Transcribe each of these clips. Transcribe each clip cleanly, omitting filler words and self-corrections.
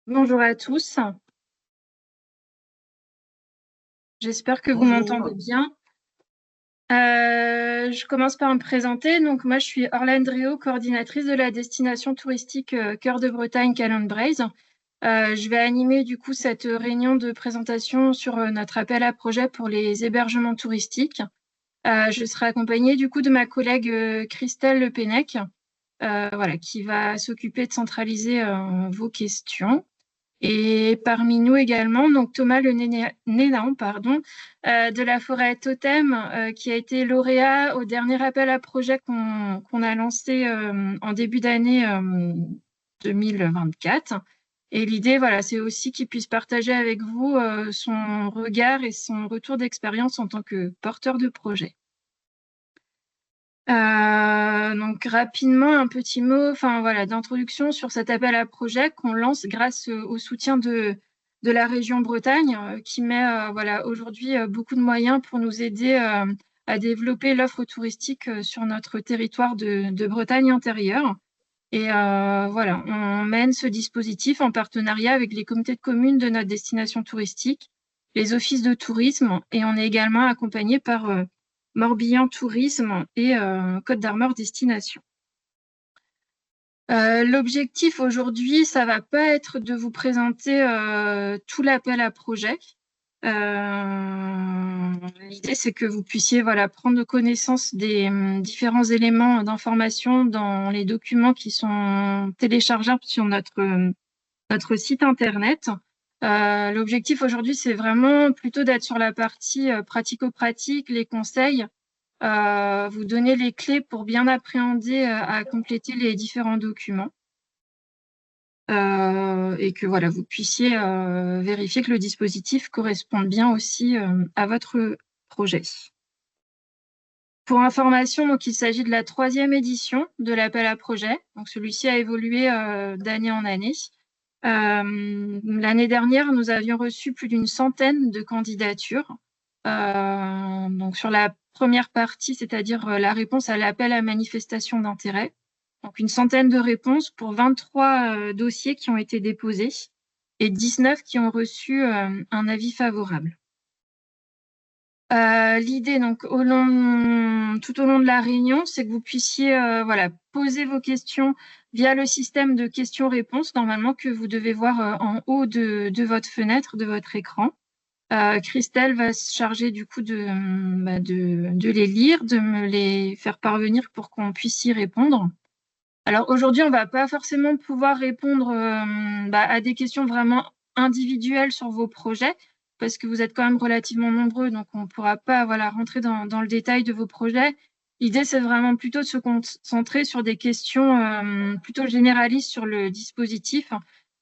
Bonjour à tous, j'espère que vous m'entendez Bonjour. bien. Je commence par me présenter. Donc, moi, je suis Orlane Dréau, coordinatrice de la destination touristique Cœur de Bretagne Calonne-Braise. Je vais animer du coup cette réunion de présentation sur notre appel à projet pour les hébergements touristiques. Je serai accompagnée du coup de ma collègue Christelle Le Pennec, voilà, qui va s'occuper de centraliser vos questions. Et parmi nous également, donc Thomas Le Nénan, pardon, de la forêt Totem, qui a été lauréat au dernier appel à projet qu'on a lancé en début d'année 2024. Et l'idée, voilà, c'est aussi qu'il puisse partager avec vous son regard et son retour d'expérience en tant que porteur de projet. Donc rapidement, un petit mot, enfin voilà, d'introduction sur cet appel à projet qu'on lance grâce au soutien de la région Bretagne, qui met voilà aujourd'hui beaucoup de moyens pour nous aider à développer l'offre touristique sur notre territoire de Bretagne intérieure. Et voilà, on mène ce dispositif en partenariat avec les comités de communes de notre destination touristique, les offices de tourisme, et on est également accompagné par Morbihan Tourisme et Côte d'Armor Destination. L'objectif aujourd'hui, ça va pas être de vous présenter tout l'appel à projet. L'idée, c'est que vous puissiez voilà, prendre connaissance des différents éléments d'information dans les documents qui sont téléchargeables sur notre site internet. L'objectif aujourd'hui, c'est vraiment plutôt d'être sur la partie pratico-pratique, les conseils, vous donner les clés pour bien appréhender à compléter les différents documents. Et que voilà, vous puissiez vérifier que le dispositif corresponde bien aussi à votre projet. Pour information, donc, il s'agit de la 3e édition de l'appel à projet. Donc, celui-ci a évolué d'année en année. L'année dernière, nous avions reçu plus d'une centaine de candidatures. Donc, sur la première partie, c'est-à-dire la réponse à l'appel à manifestation d'intérêt. Donc, une centaine de réponses pour 23 dossiers qui ont été déposés et 19 qui ont reçu un avis favorable. L'idée, donc, tout au long de la réunion, c'est que vous puissiez voilà, poser vos questions via le système de questions-réponses, normalement, que vous devez voir en haut de votre fenêtre, de votre écran. Christelle va se charger du coup de les lire, de me les faire parvenir pour qu'on puisse y répondre. Alors aujourd'hui, on ne va pas forcément pouvoir répondre à des questions vraiment individuelles sur vos projets, parce que vous êtes quand même relativement nombreux, donc on ne pourra pas voilà, rentrer dans le détail de vos projets. L'idée, c'est vraiment plutôt de se concentrer sur des questions plutôt généralistes sur le dispositif.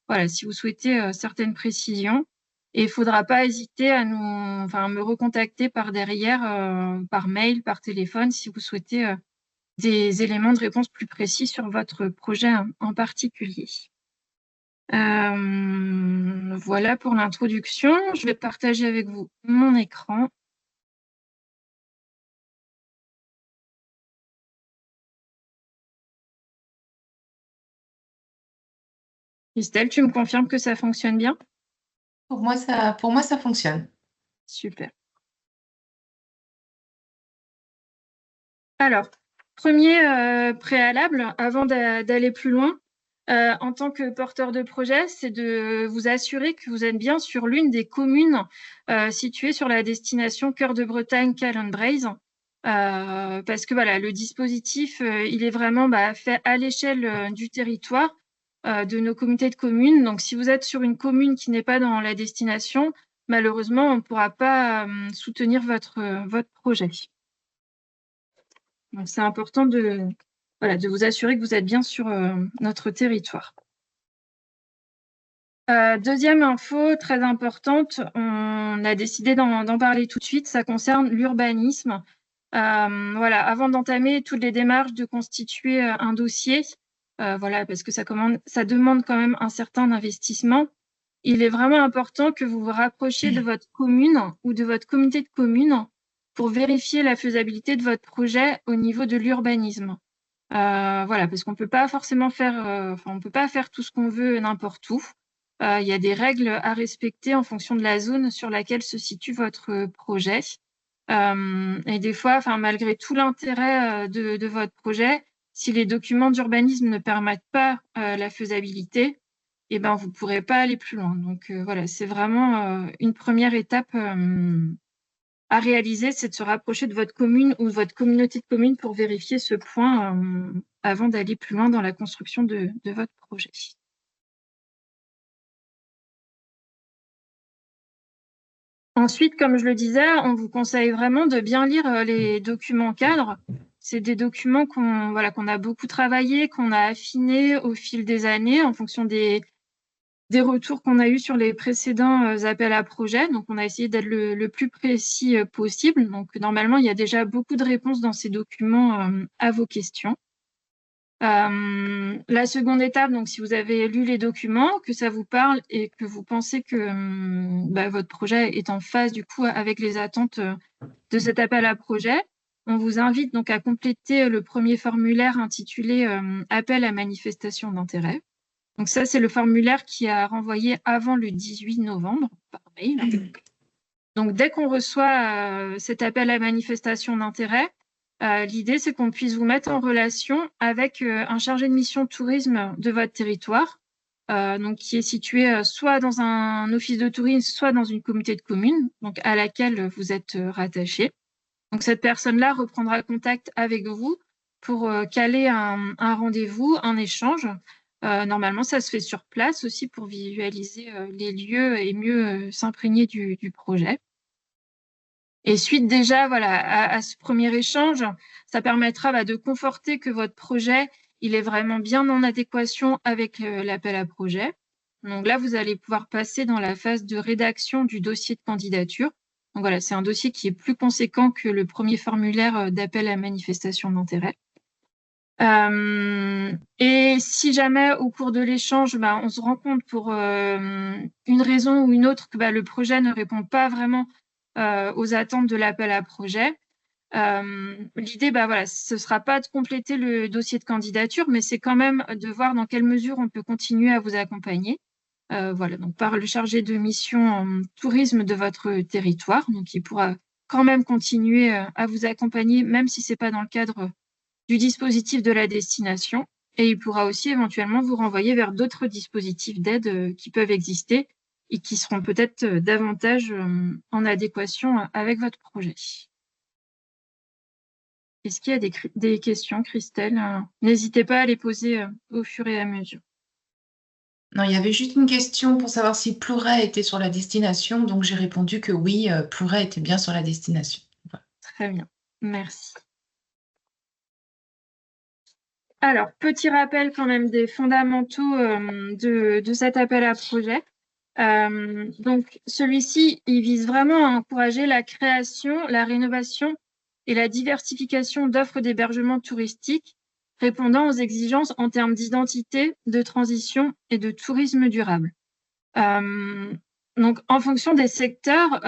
Voilà, si vous souhaitez certaines précisions. Et il ne faudra pas hésiter à me recontacter par derrière, par mail, par téléphone, si vous souhaitez des éléments de réponse plus précis sur votre projet en particulier. Voilà pour l'introduction. Je vais partager avec vous mon écran. Christelle, tu me confirmes que ça fonctionne bien? Pour moi, ça fonctionne. Super. Alors, premier préalable, avant d'aller plus loin, en tant que porteur de projet, c'est de vous assurer que vous êtes bien sur l'une des communes situées sur la destination Cœur de Bretagne Calonne-Braise. Parce que voilà, le dispositif, il est vraiment fait à l'échelle du territoire de nos comités de communes. Donc, si vous êtes sur une commune qui n'est pas dans la destination, malheureusement, on ne pourra pas soutenir votre projet. Donc, c'est important de vous assurer que vous êtes bien sur notre territoire. Deuxième info très importante, on a décidé d'en parler tout de suite, ça concerne l'urbanisme. Voilà, avant d'entamer toutes les démarches de constituer un dossier, voilà, parce que ça demande quand même un certain investissement, il est vraiment important que vous vous rapprochiez de votre commune ou de votre comité de communes pour vérifier la faisabilité de votre projet au niveau de l'urbanisme. Voilà, parce qu'on peut pas forcément faire, on peut pas faire tout ce qu'on veut n'importe où. il y a des règles à respecter en fonction de la zone sur laquelle se situe votre projet. Et des fois, malgré tout l'intérêt de votre projet, si les documents d'urbanisme ne permettent pas la faisabilité, eh ben, vous ne pourrez pas aller plus loin. Donc voilà, c'est vraiment une première étape à réaliser, c'est de se rapprocher de votre commune ou de votre communauté de communes pour vérifier ce point avant d'aller plus loin dans la construction de votre projet. Ensuite, comme je le disais, on vous conseille vraiment de bien lire les documents cadres. C'est des documents qu'on a beaucoup travaillé, qu'on a affinés au fil des années en fonction des retours qu'on a eus sur les précédents appels à projets. Donc, on a essayé d'être le plus précis possible. Donc, normalement, il y a déjà beaucoup de réponses dans ces documents à vos questions. La seconde étape, donc si vous avez lu les documents, que ça vous parle et que vous pensez que votre projet est en phase du coup avec les attentes de cet appel à projet, on vous invite donc à compléter le premier formulaire intitulé Appel à manifestation d'intérêt. Donc ça, c'est le formulaire qui a renvoyé avant le 18 novembre par mail. Donc dès qu'on reçoit cet appel à manifestation d'intérêt, l'idée, c'est qu'on puisse vous mettre en relation avec un chargé de mission tourisme de votre territoire, donc qui est situé soit dans un office de tourisme, soit dans une communauté de communes, donc à laquelle vous êtes rattaché. Donc cette personne-là reprendra contact avec vous pour caler un rendez-vous, un échange. Normalement, ça se fait sur place aussi pour visualiser les lieux et mieux s'imprégner du projet. Et suite déjà à ce premier échange, ça permettra de conforter que votre projet il est vraiment bien en adéquation avec l'appel à projet. Donc là, vous allez pouvoir passer dans la phase de rédaction du dossier de candidature. Donc voilà, c'est un dossier qui est plus conséquent que le premier formulaire d'appel à manifestation d'intérêt. Et si jamais au cours de l'échange, on se rend compte pour une raison ou une autre que le projet ne répond pas vraiment aux attentes de l'appel à projet, l'idée, ce sera pas de compléter le dossier de candidature, mais c'est quand même de voir dans quelle mesure on peut continuer à vous accompagner. Donc par le chargé de mission tourisme de votre territoire, donc il pourra quand même continuer à vous accompagner, même si c'est pas dans le cadre du dispositif de la destination, et il pourra aussi éventuellement vous renvoyer vers d'autres dispositifs d'aide qui peuvent exister et qui seront peut-être davantage en adéquation avec votre projet. Est-ce qu'il y a des questions, Christelle? N'hésitez pas à les poser au fur et à mesure. Non, il y avait juste une question pour savoir si Plouray était sur la destination, donc j'ai répondu que oui, Plouray était bien sur la destination. Voilà. Très bien, merci. Alors, petit rappel quand même des fondamentaux de cet appel à projet. Donc, celui-ci, il vise vraiment à encourager la création, la rénovation et la diversification d'offres d'hébergement touristique répondant aux exigences en termes d'identité, de transition et de tourisme durable. Donc, en fonction des secteurs,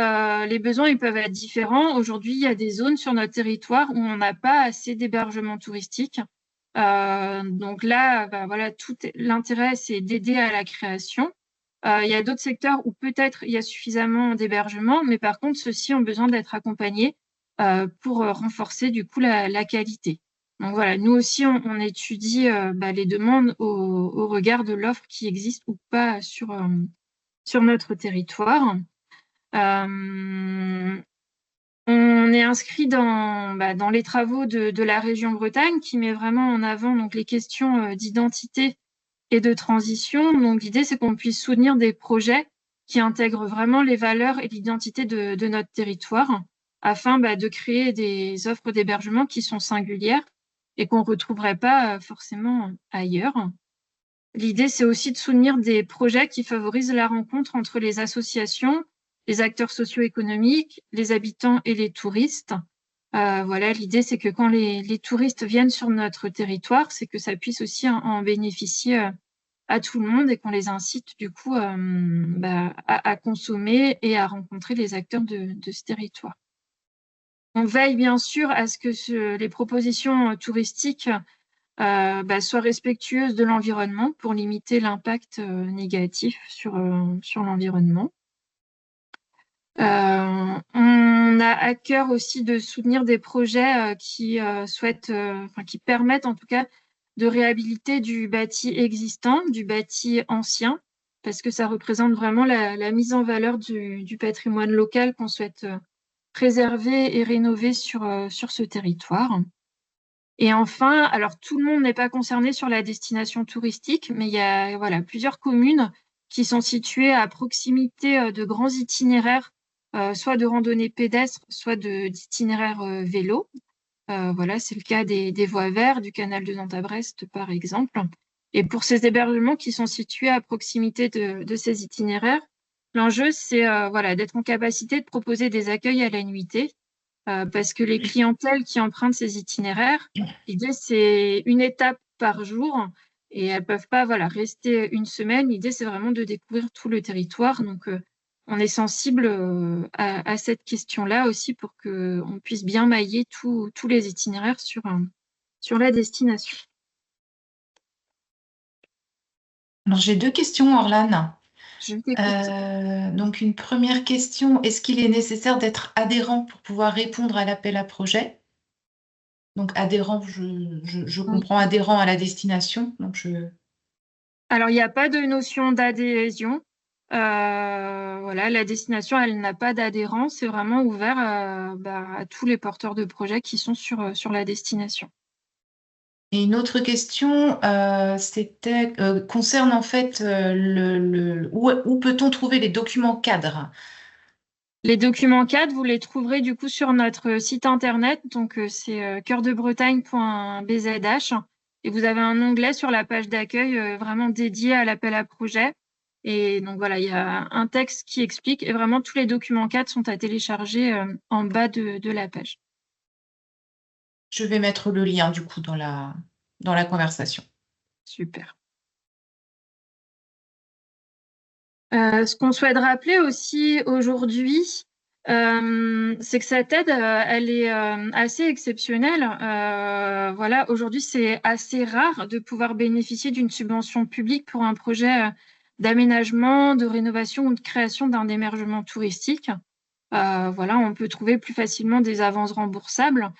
les besoins ils peuvent être différents. Aujourd'hui, il y a des zones sur notre territoire où on n'a pas assez d'hébergement touristique. Donc là, tout l'intérêt, c'est d'aider à la création. Il y a d'autres secteurs où peut-être il y a suffisamment d'hébergement, mais par contre, ceux-ci ont besoin d'être accompagnés pour renforcer du coup la qualité. Donc voilà, nous aussi, on étudie les demandes au regard de l'offre qui existe ou pas sur notre territoire. On est inscrit dans les travaux de la région Bretagne qui met vraiment en avant donc, les questions d'identité et de transition. Donc l'idée, c'est qu'on puisse soutenir des projets qui intègrent vraiment les valeurs et l'identité de notre territoire afin de créer des offres d'hébergement qui sont singulières et qu'on ne retrouverait pas forcément ailleurs. L'idée, c'est aussi de soutenir des projets qui favorisent la rencontre entre les associations, les acteurs socio-économiques, les habitants et les touristes. L'idée, c'est que quand les touristes viennent sur notre territoire, c'est que ça puisse aussi en bénéficier à tout le monde et qu'on les incite du coup à consommer et à rencontrer les acteurs de ce territoire. On veille bien sûr à ce que les propositions touristiques soit respectueuse de l'environnement pour limiter l'impact négatif sur l'environnement. On a à cœur aussi de soutenir des projets qui permettent en tout cas de réhabiliter du bâti existant, du bâti ancien, parce que ça représente vraiment la mise en valeur du patrimoine local qu'on souhaite préserver et rénover sur ce territoire. Et enfin, alors tout le monde n'est pas concerné sur la destination touristique, mais il y a plusieurs communes qui sont situées à proximité de grands itinéraires, soit de randonnée pédestre, soit d'itinéraires vélo. C'est le cas des voies vertes, du canal de Nantes à Brest, par exemple. Et pour ces hébergements qui sont situés à proximité de ces itinéraires, l'enjeu, c'est d'être en capacité de proposer des accueils à la nuitée, parce que les clientèles qui empruntent ces itinéraires, l'idée, c'est une étape par jour et elles peuvent pas rester une semaine. L'idée, c'est vraiment de découvrir tout le territoire. Donc, on est sensible à cette question-là aussi pour qu'on puisse bien mailler tous les itinéraires sur la destination. Alors, j'ai 2 questions, Orlane. Je t'écoute. Donc, une première question, est-ce qu'il est nécessaire d'être adhérent pour pouvoir répondre à l'appel à projet? Donc, adhérent, je Oui. comprends adhérent à la destination. Alors, il n'y a pas de notion d'adhésion. La destination, elle n'a pas d'adhérent. C'est vraiment ouvert à tous les porteurs de projets qui sont sur la destination. Et une autre question, concerne en fait où peut-on trouver les documents cadres? Les documents cadres, vous les trouverez du coup sur notre site internet. Donc, c'est cœurdebretagne.bzh. Et vous avez un onglet sur la page d'accueil vraiment dédié à l'appel à projet. Et donc, il y a un texte qui explique. Et vraiment, tous les documents cadres sont à télécharger en bas de la page. Je vais mettre le lien du coup dans la conversation. Super. Ce qu'on souhaite rappeler aussi aujourd'hui, c'est que cette aide, elle est assez exceptionnelle. Aujourd'hui, c'est assez rare de pouvoir bénéficier d'une subvention publique pour un projet d'aménagement, de rénovation ou de création d'un hébergement touristique. On peut trouver plus facilement des avances remboursables.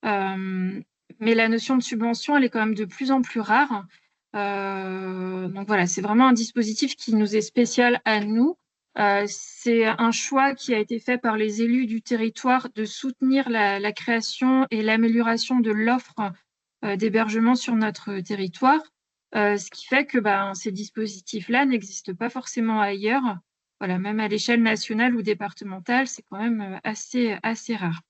Mais la notion de subvention, elle est quand même de plus en plus rare. C'est vraiment un dispositif qui nous est spécial à nous. C'est un choix qui a été fait par les élus du territoire de soutenir la création et l'amélioration de l'offre d'hébergement sur notre territoire, ce qui fait que ces dispositifs-là n'existent pas forcément ailleurs. Même à l'échelle nationale ou départementale, c'est quand même assez rare.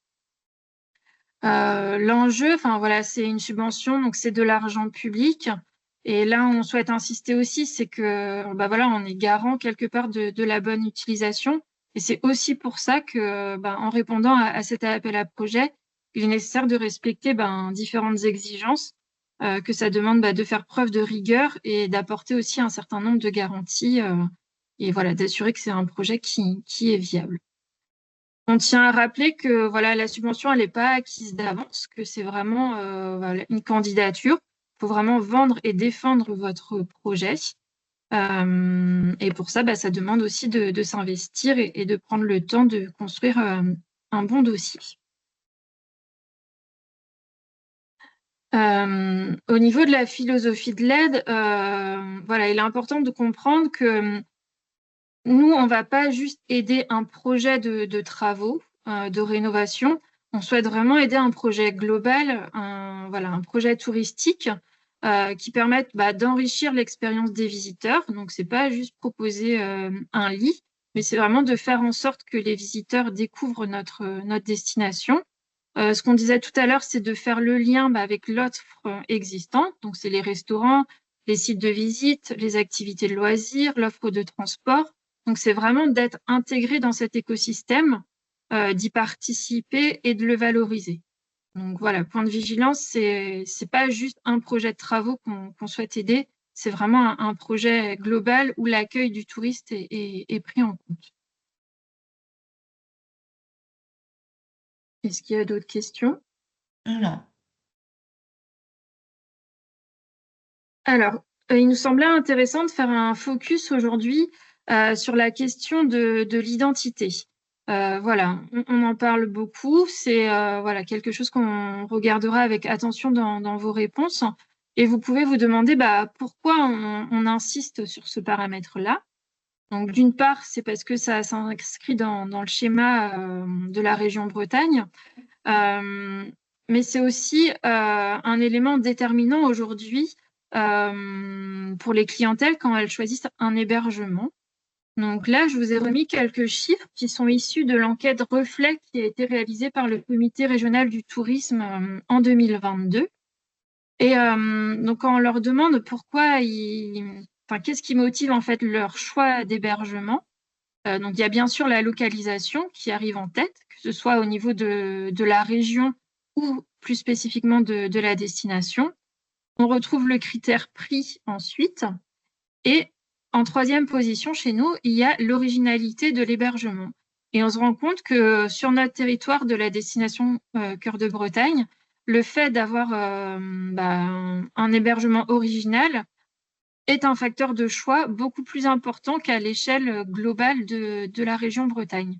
L'enjeu, c'est une subvention, donc c'est de l'argent public. Et là, on souhaite insister aussi, c'est que, on est garant quelque part de la bonne utilisation. Et c'est aussi pour ça que, en répondant à cet appel à projet, il est nécessaire de respecter différentes exigences, que ça demande de faire preuve de rigueur et d'apporter aussi un certain nombre de garanties, et d'assurer que c'est un projet qui est viable. On tient à rappeler que la subvention, elle n'est pas acquise d'avance, que c'est vraiment une candidature. Il faut vraiment vendre et défendre votre projet. Et pour ça, ça demande aussi de s'investir et de prendre le temps de construire un bon dossier. Au niveau de la philosophie de l'aide, il est important de comprendre que nous, on ne va pas juste aider un projet de travaux, de rénovation. On souhaite vraiment aider un projet global, un projet touristique qui permette d'enrichir l'expérience des visiteurs. Donc, ce n'est pas juste proposer un lit, mais c'est vraiment de faire en sorte que les visiteurs découvrent notre destination. Ce qu'on disait tout à l'heure, c'est de faire le lien avec l'offre existante. Donc, c'est les restaurants, les sites de visite, les activités de loisirs, l'offre de transport. Donc, c'est vraiment d'être intégré dans cet écosystème, d'y participer et de le valoriser. Donc, point de vigilance, c'est pas juste un projet de travaux qu'on souhaite aider, c'est vraiment un projet global où l'accueil du touriste est pris en compte. Est-ce qu'il y a d'autres questions? Non. Alors, il nous semblait intéressant de faire un focus aujourd'hui sur la question de l'identité. Voilà, on en parle beaucoup. C'est voilà, quelque chose qu'on regardera avec attention dans vos réponses. Et vous pouvez vous demander pourquoi on insiste sur ce paramètre-là. Donc, d'une part, c'est parce que ça s'inscrit dans le schéma de la région Bretagne. Mais c'est aussi un élément déterminant aujourd'hui pour les clientèles quand elles choisissent un hébergement. Donc là, je vous ai remis quelques chiffres qui sont issus de l'enquête Reflet qui a été réalisée par le Comité régional du tourisme en 2022. Et donc, quand on leur demande qu'est-ce qui motive en fait leur choix d'hébergement, donc il y a bien sûr la localisation qui arrive en tête, que ce soit au niveau de la région ou plus spécifiquement de la destination. On retrouve le critère prix ensuite. Et en troisième position chez nous, il y a l'originalité de l'hébergement. Et on se rend compte que sur notre territoire de la destination Cœur de Bretagne, le fait d'avoir un hébergement original est un facteur de choix beaucoup plus important qu'à l'échelle globale de la région Bretagne.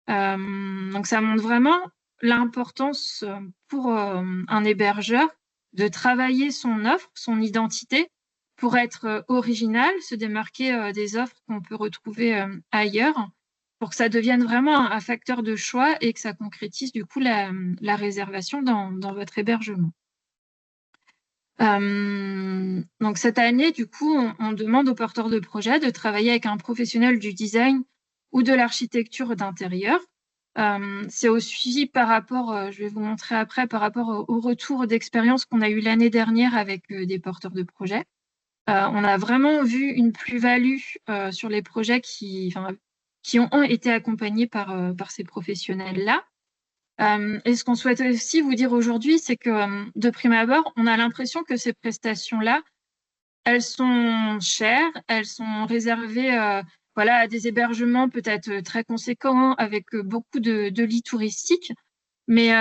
Donc ça montre vraiment l'importance pour un hébergeur de travailler son offre, son identité, pour être original, se démarquer des offres qu'on peut retrouver ailleurs, pour que ça devienne vraiment un facteur de choix et que ça concrétise du coup la réservation dans votre hébergement. Donc cette année, du coup, on demande aux porteurs de projet de travailler avec un professionnel du design ou de l'architecture d'intérieur. C'est aussi par rapport, je vais vous montrer après, par rapport au retour d'expérience qu'on a eu l'année dernière avec des porteurs de projet. On a vraiment vu une plus-value sur les projets qui ont été accompagnés par ces professionnels-là. Et ce qu'on souhaite aussi vous dire aujourd'hui, c'est que de prime abord, on a l'impression que ces prestations-là, elles sont chères, elles sont réservées à des hébergements peut-être très conséquents avec beaucoup de lits touristiques. Mais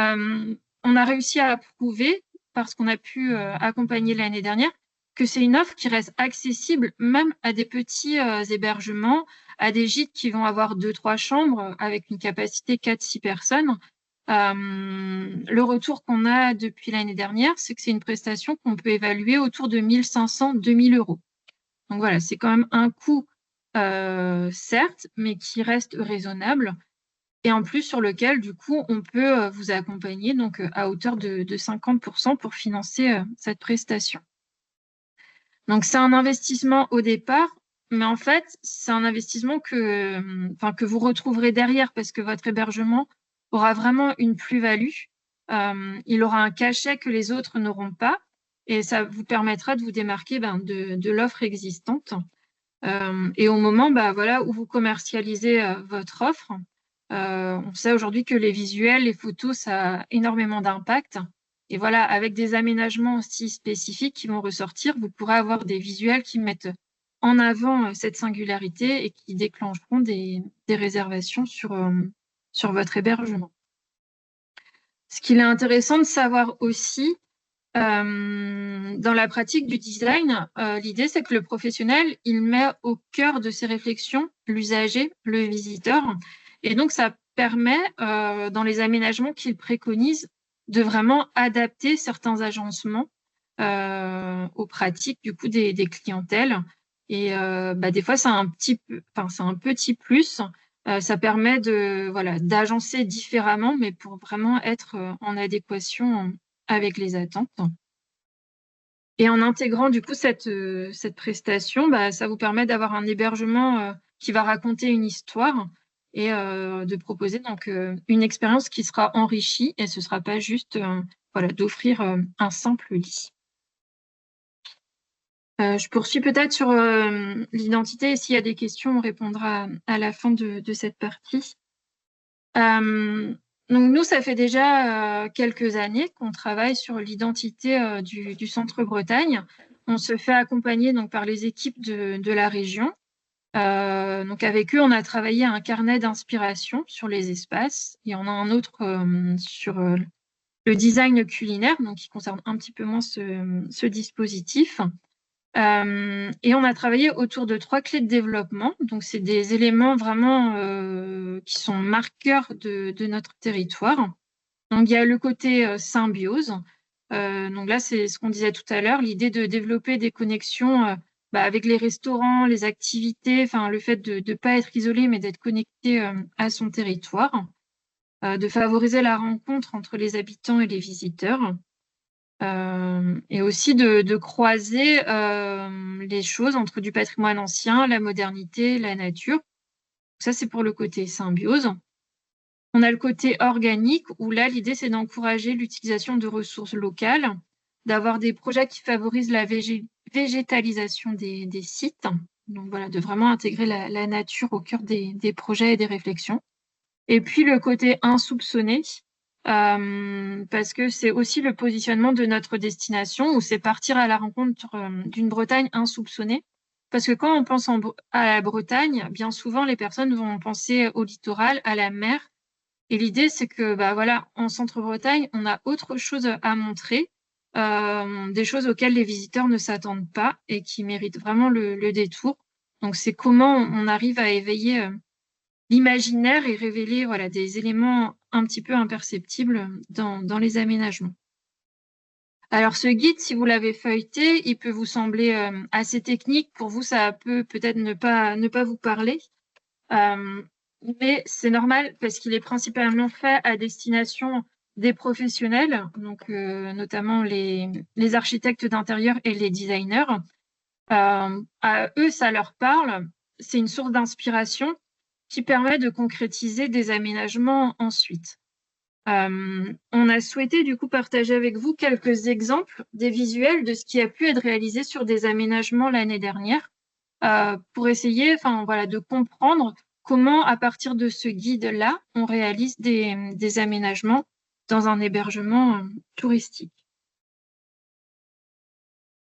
on a réussi à prouver, parce qu'on a pu accompagner l'année dernière, que c'est une offre qui reste accessible même à des petits hébergements, à des gîtes qui vont avoir 2-3 chambres avec une capacité 4-6 personnes. Le retour qu'on a depuis l'année dernière, c'est que c'est une prestation qu'on peut évaluer autour de 1 500-2 000 euros. Donc voilà, c'est quand même un coût, certes, mais qui reste raisonnable. Et en plus, sur lequel, du coup, on peut vous accompagner donc, à hauteur de 50% pour financer cette prestation. Donc, c'est un investissement au départ, mais en fait, c'est un investissement que vous retrouverez derrière parce que votre hébergement aura vraiment une plus-value. Il aura un cachet que les autres n'auront pas et ça vous permettra de vous démarquer de l'offre existante. Et au moment où vous commercialisez votre offre, on sait aujourd'hui que les visuels, les photos, ça a énormément d'impact. Et voilà, avec des aménagements aussi spécifiques qui vont ressortir, vous pourrez avoir des visuels qui mettent en avant cette singularité et qui déclencheront des réservations sur votre hébergement. Ce qu'il est intéressant de savoir aussi, dans la pratique du design, l'idée, c'est que le professionnel, il met au cœur de ses réflexions l'usager, le visiteur. Et donc, ça permet, dans les aménagements qu'il préconise, de vraiment adapter certains agencements aux pratiques du coup des clientèles. Et des fois, c'est un petit plus. Ça permet d'agencer différemment, mais pour vraiment être en adéquation avec les attentes. Et en intégrant du coup cette prestation, ça vous permet d'avoir un hébergement qui va raconter une histoire et de proposer donc une expérience qui sera enrichie et ce ne sera pas juste d'offrir un simple lit. Je poursuis peut-être sur l'identité et s'il y a des questions, on répondra à la fin de cette partie. Donc nous, ça fait déjà quelques années qu'on travaille sur l'identité du Centre Bretagne. On se fait accompagner donc par les équipes de la région. Donc avec eux, on a travaillé un carnet d'inspiration sur les espaces et on a un autre sur le design culinaire, donc qui concerne un petit peu moins ce dispositif. Et on a travaillé autour de 3 clés de développement. Donc, c'est des éléments vraiment qui sont marqueurs de notre territoire. Donc, il y a le côté symbiose. Donc là, c'est ce qu'on disait tout à l'heure, l'idée de développer des connexions avec les restaurants, les activités, enfin le fait de ne pas être isolé, mais d'être connecté à son territoire, de favoriser la rencontre entre les habitants et les visiteurs. Et aussi de croiser les choses entre du patrimoine ancien, la modernité, la nature. Ça, c'est pour le côté symbiose. On a le côté organique, où là, l'idée, c'est d'encourager l'utilisation de ressources locales, d'avoir des projets qui favorisent la végétalisation des sites. Donc voilà, de vraiment intégrer la nature au cœur des projets et des réflexions. Et puis le côté insoupçonné, parce que c'est aussi le positionnement de notre destination, où c'est partir à la rencontre d'une Bretagne insoupçonnée. Parce que quand on pense à la Bretagne, bien souvent, les personnes vont penser au littoral, à la mer. Et l'idée, c'est que voilà, en Centre-Bretagne, on a autre chose à montrer, des choses auxquelles les visiteurs ne s'attendent pas et qui méritent vraiment le détour. Donc, c'est comment on arrive à éveiller l'imaginaire et révéler voilà, des éléments un petit peu imperceptibles dans les aménagements. Alors, ce guide, si vous l'avez feuilleté, il peut vous sembler assez technique. Pour vous, ça peut peut-être ne pas vous parler. Mais c'est normal parce qu'il est principalement fait à destination des professionnels, donc notamment les architectes d'intérieur et les designers. À eux, ça leur parle. C'est une source d'inspiration qui permet de concrétiser des aménagements ensuite. On a souhaité du coup partager avec vous quelques exemples des visuels de ce qui a pu être réalisé sur des aménagements l'année dernière pour essayer voilà, de comprendre comment, à partir de ce guide-là, on réalise des aménagements dans un hébergement touristique.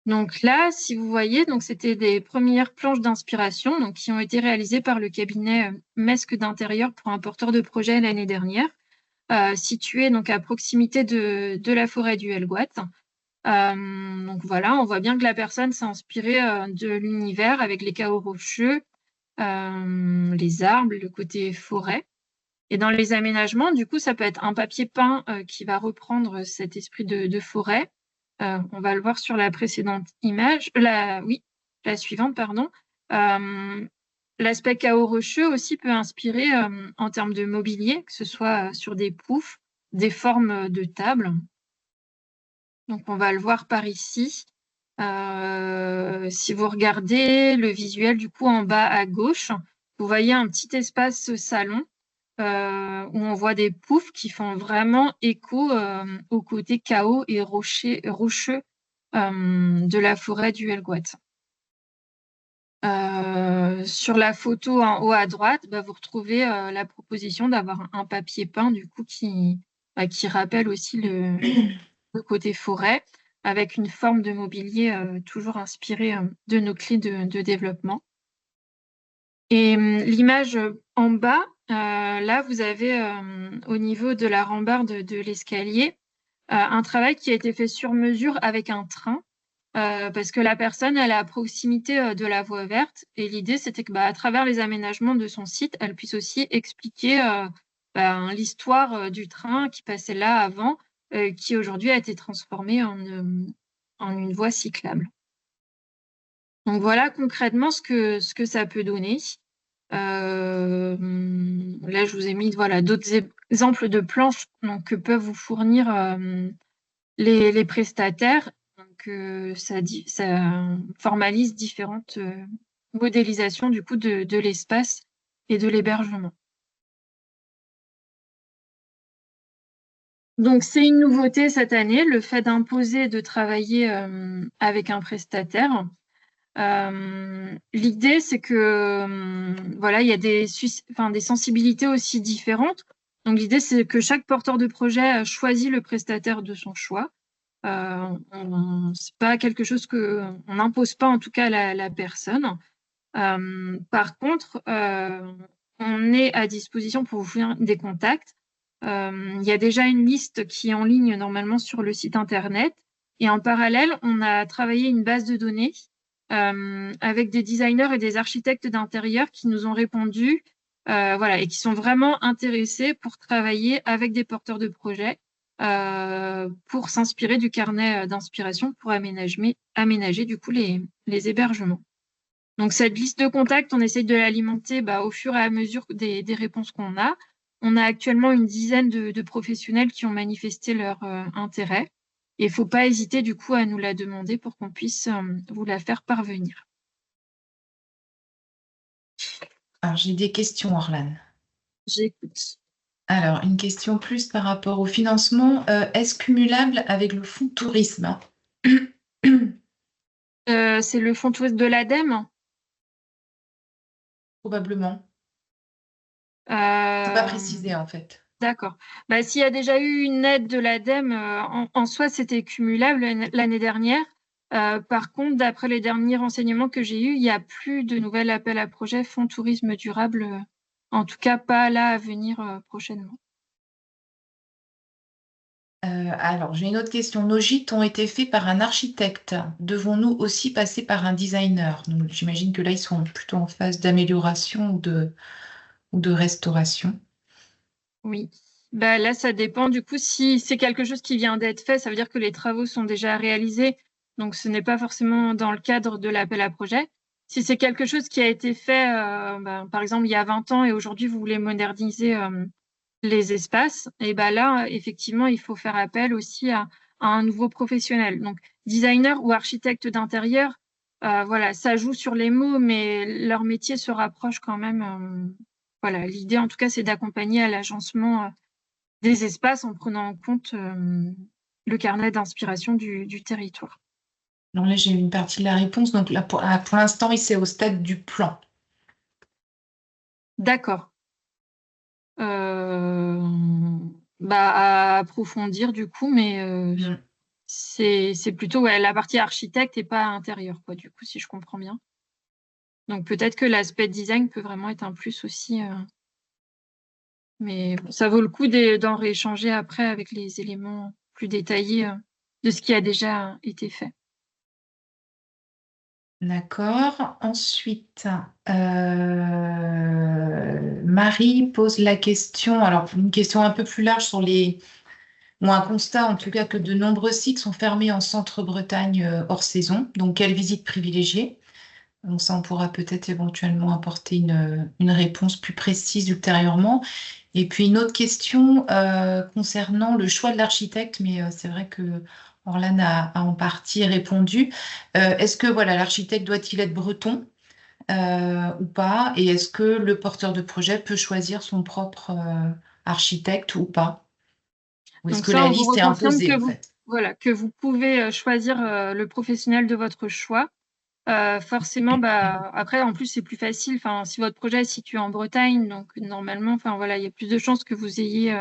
Donc là, si vous voyez, donc c'était des premières planches d'inspiration donc qui ont été réalisées par le cabinet Mesque d'Intérieur pour un porteur de projet l'année dernière, situé donc à proximité de la forêt du Helgoat. Donc voilà, on voit bien que la personne s'est inspirée de l'univers avec les chaos rocheux, les arbres, le côté forêt. Et dans les aménagements, du coup, ça peut être un papier peint qui va reprendre cet esprit de forêt. On va le voir sur la précédente image, la suivante, pardon. L'aspect chaos rocheux aussi peut inspirer en termes de mobilier, que ce soit sur des poufs, des formes de table. Donc, on va le voir par ici. Si vous regardez le visuel, du coup, en bas à gauche, vous voyez un petit espace salon où on voit des poufs qui font vraiment écho au côté chaos et rocheux de la forêt du Helgoat. Sur la photo en haut à droite, vous retrouvez la proposition d'avoir un papier peint du coup qui rappelle aussi le côté forêt avec une forme de mobilier toujours inspirée de nos clés de développement. Et l'image en bas, là, vous avez au niveau de la rambarde de l'escalier un travail qui a été fait sur mesure avec un train parce que la personne, elle est à proximité de la voie verte et l'idée, c'était que à travers les aménagements de son site, elle puisse aussi expliquer l'histoire du train qui passait là avant, qui aujourd'hui a été transformé en une voie cyclable. Donc voilà concrètement ce que ça peut donner. Là, je vous ai mis d'autres exemples de planches que peuvent vous fournir les prestataires. Donc, ça formalise différentes modélisations du coup de l'espace et de l'hébergement. Donc, c'est une nouveauté cette année, le fait d'imposer de travailler avec un prestataire. L'idée, c'est que voilà, il y a des sensibilités aussi différentes. Donc, l'idée, c'est que chaque porteur de projet choisit le prestataire de son choix. C'est pas quelque chose qu'on n'impose pas, en tout cas, à la personne. Par contre, on est à disposition pour vous fournir des contacts. Il y a déjà une liste qui est en ligne normalement sur le site internet. Et en parallèle, on a travaillé une base de données avec des designers et des architectes d'intérieur qui nous ont répondu, voilà, et qui sont vraiment intéressés pour travailler avec des porteurs de projets, pour s'inspirer du carnet d'inspiration pour aménager du coup les hébergements. Donc cette liste de contacts, on essaye de l'alimenter au fur et à mesure des réponses qu'on a. On a actuellement une dizaine de professionnels qui ont manifesté leur intérêt. Et il ne faut pas hésiter du coup à nous la demander pour qu'on puisse vous la faire parvenir. Alors, j'ai des questions, Orlan. J'écoute. Alors, une question plus par rapport au financement. Est-ce cumulable avec le fonds de tourisme? C'est le fonds touriste de l'ADEME. Probablement. C'est pas précisé, en fait. D'accord. S'il y a déjà eu une aide de l'ADEME, en soi, c'était cumulable l'année dernière. Par contre, d'après les derniers renseignements que j'ai eus, il n'y a plus de nouvel appel à projet fonds tourisme durable, en tout cas pas là à venir prochainement. Alors, j'ai une autre question. Nos gîtes ont été faits par un architecte. Devons-nous aussi passer par un designer? Donc, j'imagine que là, ils sont plutôt en phase d'amélioration ou de restauration. Oui. Là, ça dépend. Du coup, si c'est quelque chose qui vient d'être fait, ça veut dire que les travaux sont déjà réalisés. Donc, ce n'est pas forcément dans le cadre de l'appel à projet. Si c'est quelque chose qui a été fait, par exemple, il y a 20 ans et aujourd'hui, vous voulez moderniser les espaces, et là, effectivement, il faut faire appel aussi à un nouveau professionnel. Donc, designer ou architecte d'intérieur, voilà, ça joue sur les mots, mais leur métier se rapproche quand même. Voilà, l'idée, en tout cas, c'est d'accompagner à l'agencement des espaces en prenant en compte le carnet d'inspiration du territoire. Alors là, j'ai une partie de la réponse. Donc là, pour l'instant, c'est au stade du plan. D'accord. À approfondir du coup, mais c'est plutôt la partie architecte et pas intérieur, quoi, du coup, si je comprends bien. Donc peut-être que l'aspect design peut vraiment être un plus aussi. Mais ça vaut le coup d'en rééchanger après avec les éléments plus détaillés de ce qui a déjà été fait. D'accord. Ensuite, Marie pose la question, alors une question un peu plus large sur ou un constat en tout cas que de nombreux sites sont fermés en centre-Bretagne hors saison. Donc, quelle visite privilégiée? Donc ça, on pourra peut-être éventuellement apporter une réponse plus précise ultérieurement. Et puis une autre question concernant le choix de l'architecte, mais c'est vrai que Orlan a en partie répondu. Est-ce que voilà, l'architecte doit-il être breton ou pas? Et est-ce que le porteur de projet peut choisir son propre architecte ou pas? Ou est-ce Donc que ça, la on vous liste est reconfirme imposée en fait? que vous pouvez choisir le professionnel de votre choix. Forcément, après, en plus, c'est plus facile. Enfin, si votre projet est situé en Bretagne, donc normalement, enfin voilà, il y a plus de chances que vous ayez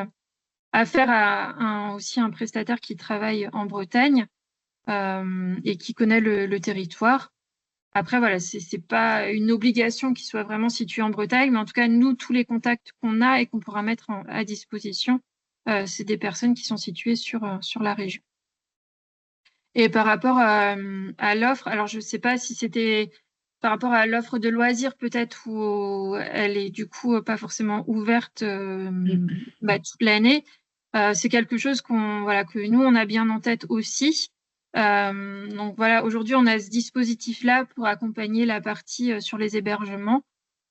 affaire à aussi un prestataire qui travaille en Bretagne et qui connaît le territoire. Après, voilà, c'est pas une obligation qu'il soit vraiment situé en Bretagne, mais en tout cas, nous, tous les contacts qu'on a et qu'on pourra mettre à disposition, c'est des personnes qui sont situées sur la région. Et par rapport à l'offre, alors je ne sais pas si c'était par rapport à l'offre de loisirs peut-être où elle est du coup pas forcément ouverte toute l'année. C'est quelque chose que nous on a bien en tête aussi. Donc voilà, aujourd'hui on a ce dispositif-là pour accompagner la partie sur les hébergements,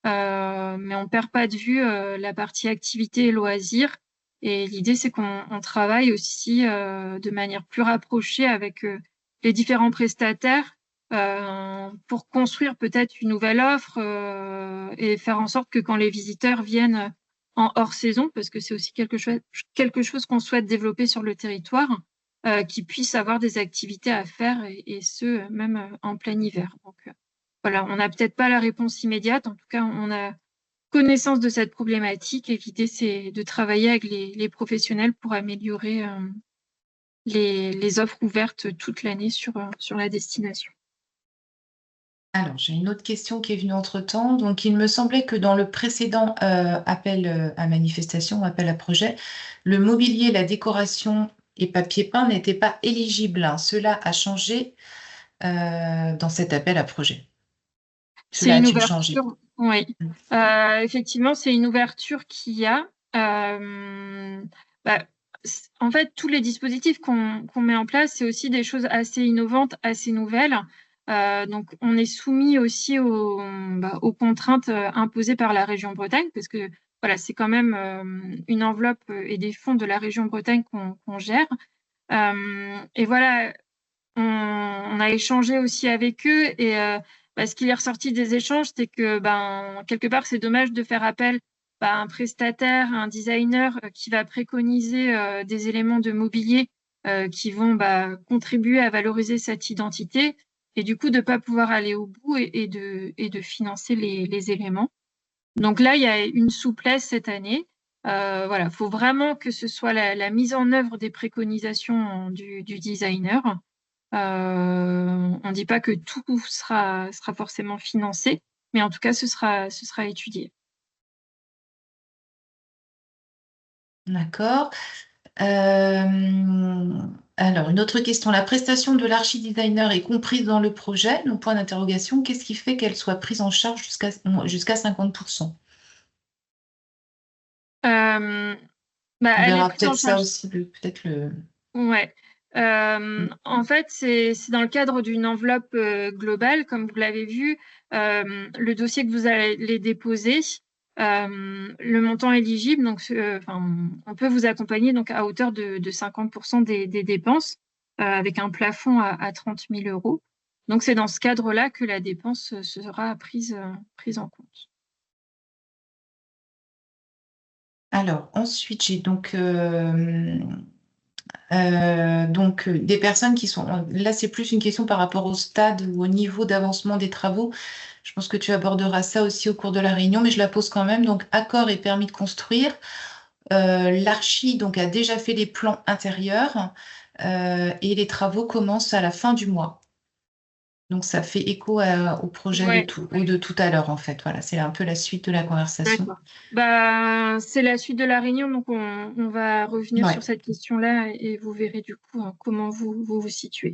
mais on perd pas de vue la partie activité et loisirs. Et l'idée, c'est qu'on travaille aussi de manière plus rapprochée avec les différents prestataires pour construire peut-être une nouvelle offre et faire en sorte que quand les visiteurs viennent en hors saison, parce que c'est aussi quelque chose qu'on souhaite développer sur le territoire, qu'ils puissent avoir des activités à faire et ce, même en plein hiver. Donc voilà, on n'a peut-être pas la réponse immédiate. En tout cas, on a connaissance de cette problématique et l'idée, c'est de travailler avec les professionnels pour améliorer les offres ouvertes toute l'année sur la destination. Alors, j'ai une autre question qui est venue entre-temps. Donc, il me semblait que dans le précédent appel à manifestation, appel à projet, le mobilier, la décoration et papier peint n'étaient pas éligibles. Cela a changé. dans cet appel à projet. C'est Cela une a-t-il changé? ouverture, oui. Effectivement, c'est une ouverture qu'il y a. Bah, en fait, tous les dispositifs qu'on met en place, c'est aussi des choses assez innovantes, assez nouvelles. Donc, on est soumis aussi aux contraintes imposées par la région Bretagne, parce que voilà, c'est quand même une enveloppe et des fonds de la région Bretagne qu'on gère. Et voilà, on a échangé aussi avec eux et ce qui est ressorti des échanges, c'est que quelque part, c'est dommage de faire appel à un prestataire, un designer qui va préconiser des éléments de mobilier qui vont contribuer à valoriser cette identité et du coup de ne pas pouvoir aller au bout et de financer les éléments. Donc là, il y a une souplesse cette année. Voilà, faut vraiment que ce soit la mise en œuvre des préconisations du designer. On ne dit pas que tout sera forcément financé, mais en tout cas, ce sera étudié. D'accord. Alors, une autre question. La prestation de l'archidesigner est comprise dans le projet? Le point d'interrogation, qu'est-ce qui fait qu'elle soit prise en charge jusqu'à 50%? Euh, On Elle est verra prise en peut-être ça charge. aussi, peut-être le... Ouais. En fait, c'est dans le cadre d'une enveloppe globale, comme vous l'avez vu. Le dossier que vous allez déposer, le montant éligible, donc on peut vous accompagner donc à hauteur de 50% des dépenses, avec un plafond à 30 000 euros. Donc c'est dans ce cadre-là que la dépense sera prise en compte. Alors, ensuite, j'ai des personnes qui sont... Là, c'est plus une question par rapport au stade ou au niveau d'avancement des travaux. Je pense que tu aborderas ça aussi au cours de la réunion, mais je la pose quand même. Donc, accord et permis de construire. L'archi donc a déjà fait les plans intérieurs et les travaux commencent à la fin du mois. Donc, ça fait écho au projet Ouais, de tout à l'heure, en fait. Voilà, c'est un peu la suite de la conversation. d'accord. C'est la suite de la réunion, donc on va revenir sur Ouais. cette question-là et vous verrez du coup comment vous situez.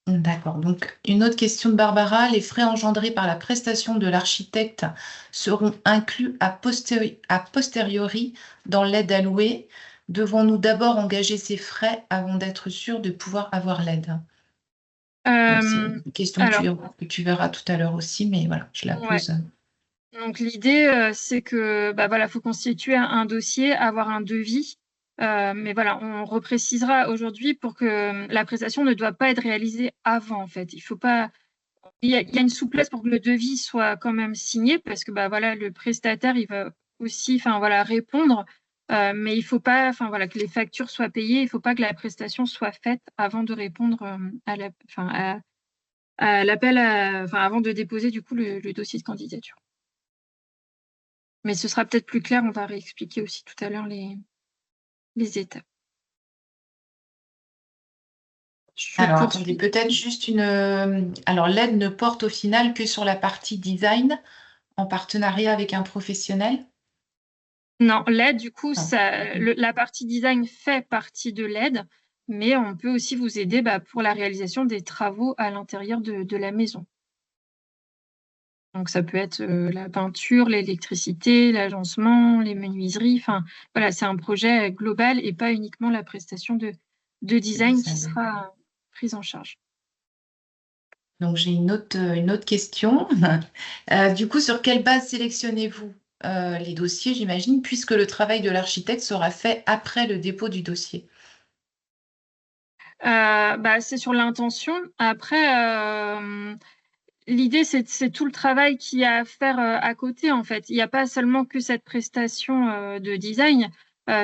D'accord. Donc, une autre question de Barbara. Les frais engendrés par la prestation de l'architecte seront inclus a posteriori dans l'aide allouée. Devons-nous d'abord engager ces frais avant d'être sûr de pouvoir avoir l'aide? Bon, c'est Euh, une question alors, que tu verras tout à l'heure aussi, mais voilà, je la ouais. pose. Donc l'idée, c'est que voilà, faut constituer un dossier, avoir un devis. Mais voilà, on reprécisera aujourd'hui pour que la prestation ne doit pas être réalisée avant, en fait. Il faut pas. Il y a une souplesse pour que le devis soit quand même signé, parce que voilà, le prestataire, il va aussi, voilà, répondre. Mais il faut pas, voilà, que les factures soient payées. Il faut pas que la prestation soit faite avant de répondre à l'appel, avant de déposer du coup le dossier de candidature. Mais ce sera peut-être plus clair, on va réexpliquer aussi tout à l'heure les étapes. Je Alors, attendez, poursuis. peut-être juste une... Alors, l'aide ne porte au final que sur la partie design en partenariat avec un professionnel? Non, l'aide, du coup, Non. la partie design fait partie de l'aide, mais on peut aussi vous aider pour la réalisation des travaux à l'intérieur de la maison. Donc, ça peut être la peinture, l'électricité, l'agencement, les menuiseries. Enfin, voilà, c'est un projet global et pas uniquement la prestation de Le design qui design. sera prise en charge. Donc, j'ai une autre question. Du coup, sur quelle base sélectionnez-vous les dossiers, j'imagine, puisque le travail de l'architecte sera fait après le dépôt du dossier? C'est sur l'intention. Après, l'idée, c'est tout le travail qu'il y a à faire à côté, en fait. Il n'y a pas seulement que cette prestation de design.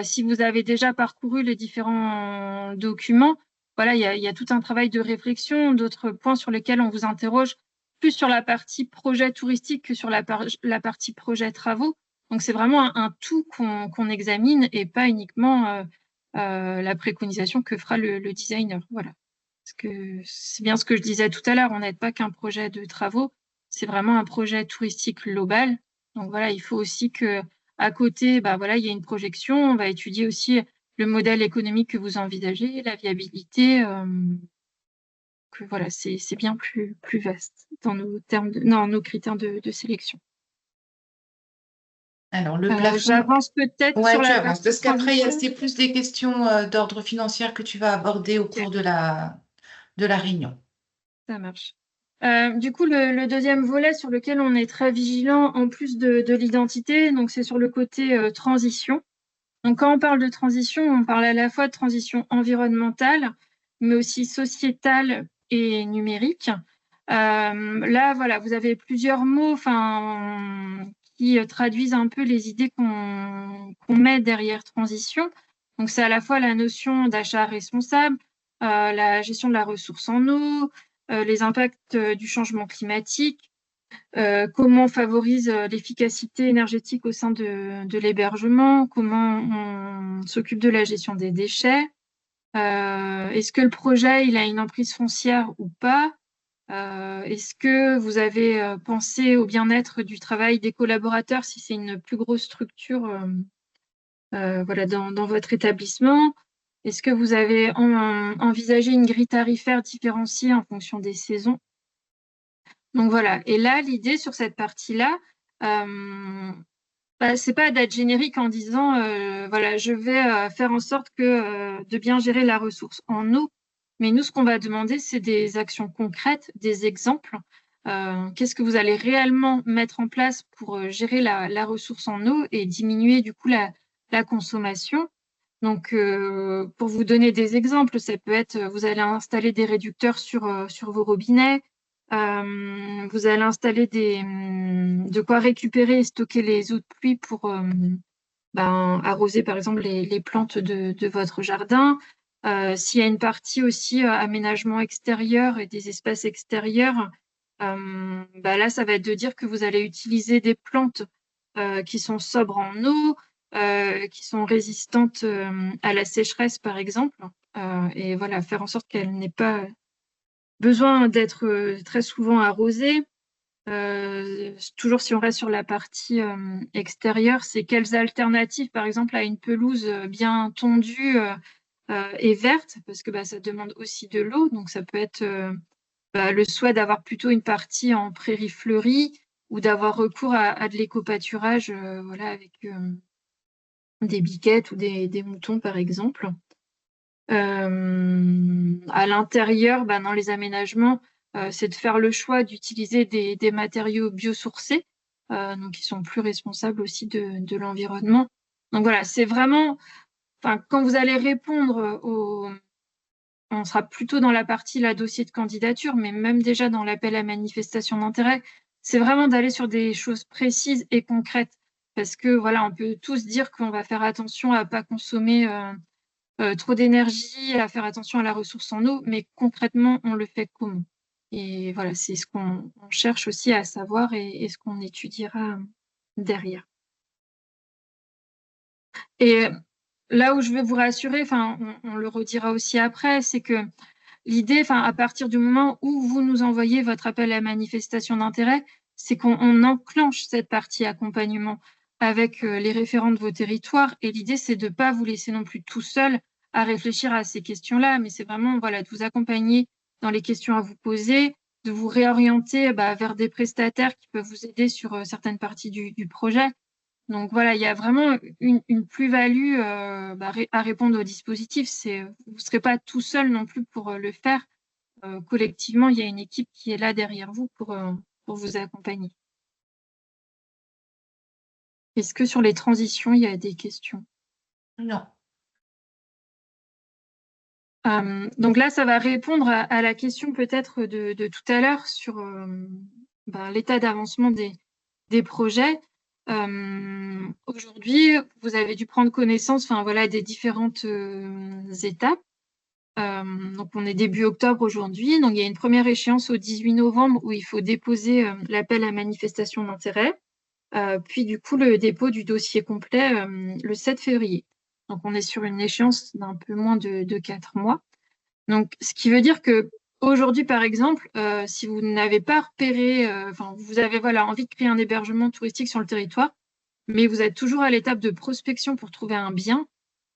Si vous avez déjà parcouru les différents documents, voilà, il y a tout un travail de réflexion, d'autres points sur lesquels on vous interroge, plus sur la partie projet touristique que sur la partie projet travaux. Donc, c'est vraiment un tout qu'on examine et pas uniquement la préconisation que fera le designer. Voilà. Parce que c'est bien ce que je disais tout à l'heure, on n'aide pas qu'un projet de travaux, c'est vraiment un projet touristique global. Donc voilà, il faut aussi que à côté, voilà, il y a une projection. On va étudier aussi le modèle économique que vous envisagez, la viabilité, voilà, c'est bien plus vaste dans nos critères de sélection. Alors, le plafond. J'avance peut-être sur Tu la avances. partie Parce qu'après, transition. c'est plus des questions d'ordre financier que tu vas aborder au cours de la réunion. Ça marche. Du coup, le deuxième volet sur lequel on est très vigilant, en plus de l'identité, donc c'est sur le côté transition. Donc, quand on parle de transition, on parle à la fois de transition environnementale, mais aussi sociétale et numérique. Là, voilà, vous avez plusieurs mots qui traduisent un peu les idées qu'on met derrière transition. Donc, c'est à la fois la notion d'achat responsable, la gestion de la ressource en eau, les impacts du changement climatique, comment on favorise l'efficacité énergétique au sein de l'hébergement, comment on s'occupe de la gestion des déchets, est-ce que le projet il a une emprise foncière ou pas, est-ce que vous avez pensé au bien-être du travail des collaborateurs si c'est une plus grosse structure voilà, dans votre établissement, est-ce que vous avez envisagé une grille tarifaire différenciée en fonction des saisons? Donc voilà. Et là, l'idée sur cette partie-là, c'est pas d'être générique en disant voilà, je vais faire en sorte de bien gérer la ressource en eau. Mais nous, ce qu'on va demander, c'est des actions concrètes, des exemples. Qu'est-ce que vous allez réellement mettre en place pour gérer la ressource en eau et diminuer du coup la consommation? Donc, pour vous donner des exemples, ça peut être, vous allez installer des réducteurs sur vos robinets, vous allez installer de quoi récupérer et stocker les eaux de pluie pour arroser, par exemple, les plantes de votre jardin. S'il y a une partie aussi aménagement extérieur et des espaces extérieurs, là, ça va être de dire que vous allez utiliser des plantes qui sont sobres en eau, qui sont résistantes à la sécheresse, par exemple, et voilà, faire en sorte qu'elles n'aient pas besoin d'être très souvent arrosées. Toujours si on reste sur la partie extérieure, c'est quelles alternatives, par exemple, à une pelouse bien tondue et verte, parce que ça demande aussi de l'eau, donc ça peut être le souhait d'avoir plutôt une partie en prairie fleurie ou d'avoir recours à de l'éco-pâturage, voilà, avec des biquettes ou des moutons, par exemple. À l'intérieur, dans les aménagements, c'est de faire le choix d'utiliser des matériaux biosourcés, donc qui sont plus responsables aussi de l'environnement. Donc voilà, c'est vraiment, quand vous allez répondre on sera plutôt dans la partie dossier de candidature, mais même déjà dans l'appel à manifestation d'intérêt, c'est vraiment d'aller sur des choses précises et concrètes. Parce que voilà, on peut tous dire qu'on va faire attention à pas consommer trop d'énergie, à faire attention à la ressource en eau, mais concrètement, on le fait comment? Et voilà, c'est ce qu'on cherche aussi à savoir et ce qu'on étudiera derrière. Et là où je veux vous rassurer, on le redira aussi après, c'est que l'idée, à partir du moment où vous nous envoyez votre appel à manifestation d'intérêt, c'est qu'on enclenche cette partie accompagnement avec les référents de vos territoires. Et l'idée, c'est de ne pas vous laisser non plus tout seul à réfléchir à ces questions-là, mais c'est vraiment de vous accompagner dans les questions à vous poser, de vous réorienter vers des prestataires qui peuvent vous aider sur certaines parties du projet. Donc voilà, il y a vraiment une plus-value à répondre au dispositif. Vous ne serez pas tout seul non plus pour le faire. Collectivement, il y a une équipe qui est là derrière vous pour vous accompagner. Est-ce que sur les transitions, il y a des questions? Non. Donc là, ça va répondre à la question peut-être de tout à l'heure sur l'état d'avancement des projets. Aujourd'hui, vous avez dû prendre connaissance des différentes étapes. Donc, on est début octobre aujourd'hui. Donc, il y a une première échéance au 18 novembre où il faut déposer l'appel à manifestation d'intérêt. Puis, du coup, le dépôt du dossier complet le 7 février. Donc, on est sur une échéance d'un peu moins de 4 mois. Donc, ce qui veut dire que aujourd'hui, par exemple, si vous n'avez pas repéré, vous avez envie de créer un hébergement touristique sur le territoire, mais vous êtes toujours à l'étape de prospection pour trouver un bien,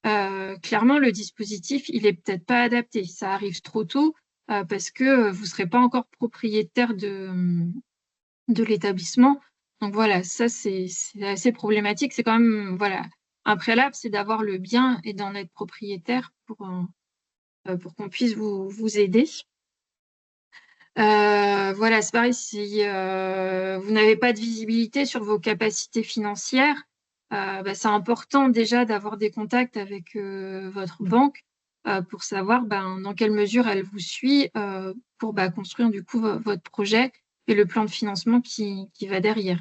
clairement, le dispositif, il est peut-être pas adapté. Ça arrive trop tôt. parce que vous ne serez pas encore propriétaire de l'établissement. Donc voilà, ça c'est assez problématique. C'est quand même voilà, un préalable, c'est d'avoir le bien et d'en être propriétaire pour qu'on puisse vous aider. Voilà, c'est pareil, si vous n'avez pas de visibilité sur vos capacités financières, c'est important déjà d'avoir des contacts avec votre banque pour savoir dans quelle mesure elle vous suit pour construire du coup votre projet et le plan de financement qui va derrière.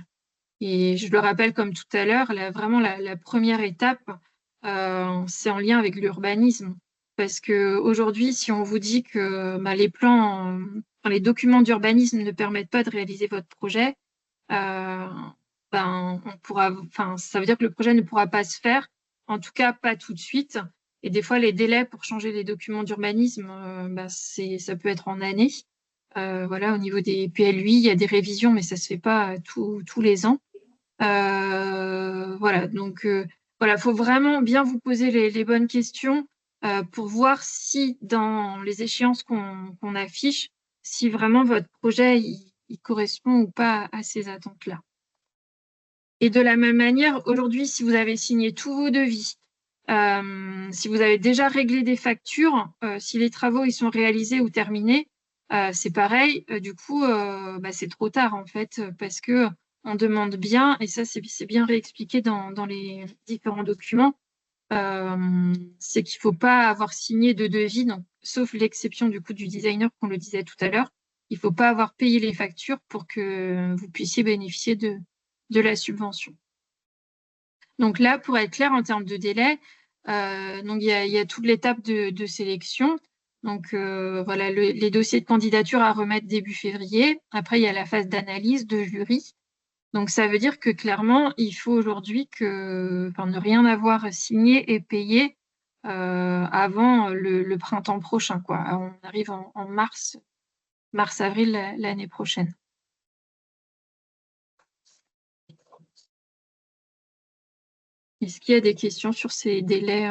Et je le rappelle comme tout à l'heure, vraiment la première étape, c'est en lien avec l'urbanisme. Parce que aujourd'hui, si on vous dit que les plans, les documents d'urbanisme ne permettent pas de réaliser votre projet, ça veut dire que le projet ne pourra pas se faire, en tout cas pas tout de suite. Et des fois, les délais pour changer les documents d'urbanisme, ça peut être en années. Voilà, au niveau des PLUI, il y a des révisions, mais ça se fait pas tous les ans. Voilà, donc voilà, faut vraiment bien vous poser les bonnes questions pour voir si dans les échéances qu'on affiche, si vraiment votre projet il correspond ou pas à ces attentes-là. Et de la même manière, aujourd'hui, si vous avez signé tous vos devis, si vous avez déjà réglé des factures, si les travaux ils sont réalisés ou terminés, c'est pareil. Du coup, c'est trop tard en fait, parce que on demande bien, et ça c'est bien réexpliqué dans les différents documents, c'est qu'il ne faut pas avoir signé de devis, donc, sauf l'exception du coup du designer qu'on le disait tout à l'heure. Il ne faut pas avoir payé les factures pour que vous puissiez bénéficier de la subvention. Donc là, pour être clair en termes de délai, donc il y a toute l'étape de sélection. Donc voilà, les dossiers de candidature à remettre début février. Après, il y a la phase d'analyse de jury. Donc ça veut dire que clairement, il faut aujourd'hui ne rien avoir signé et payé avant le printemps prochain, quoi. On arrive en mars-avril l'année prochaine. Est-ce qu'il y a des questions sur ces délais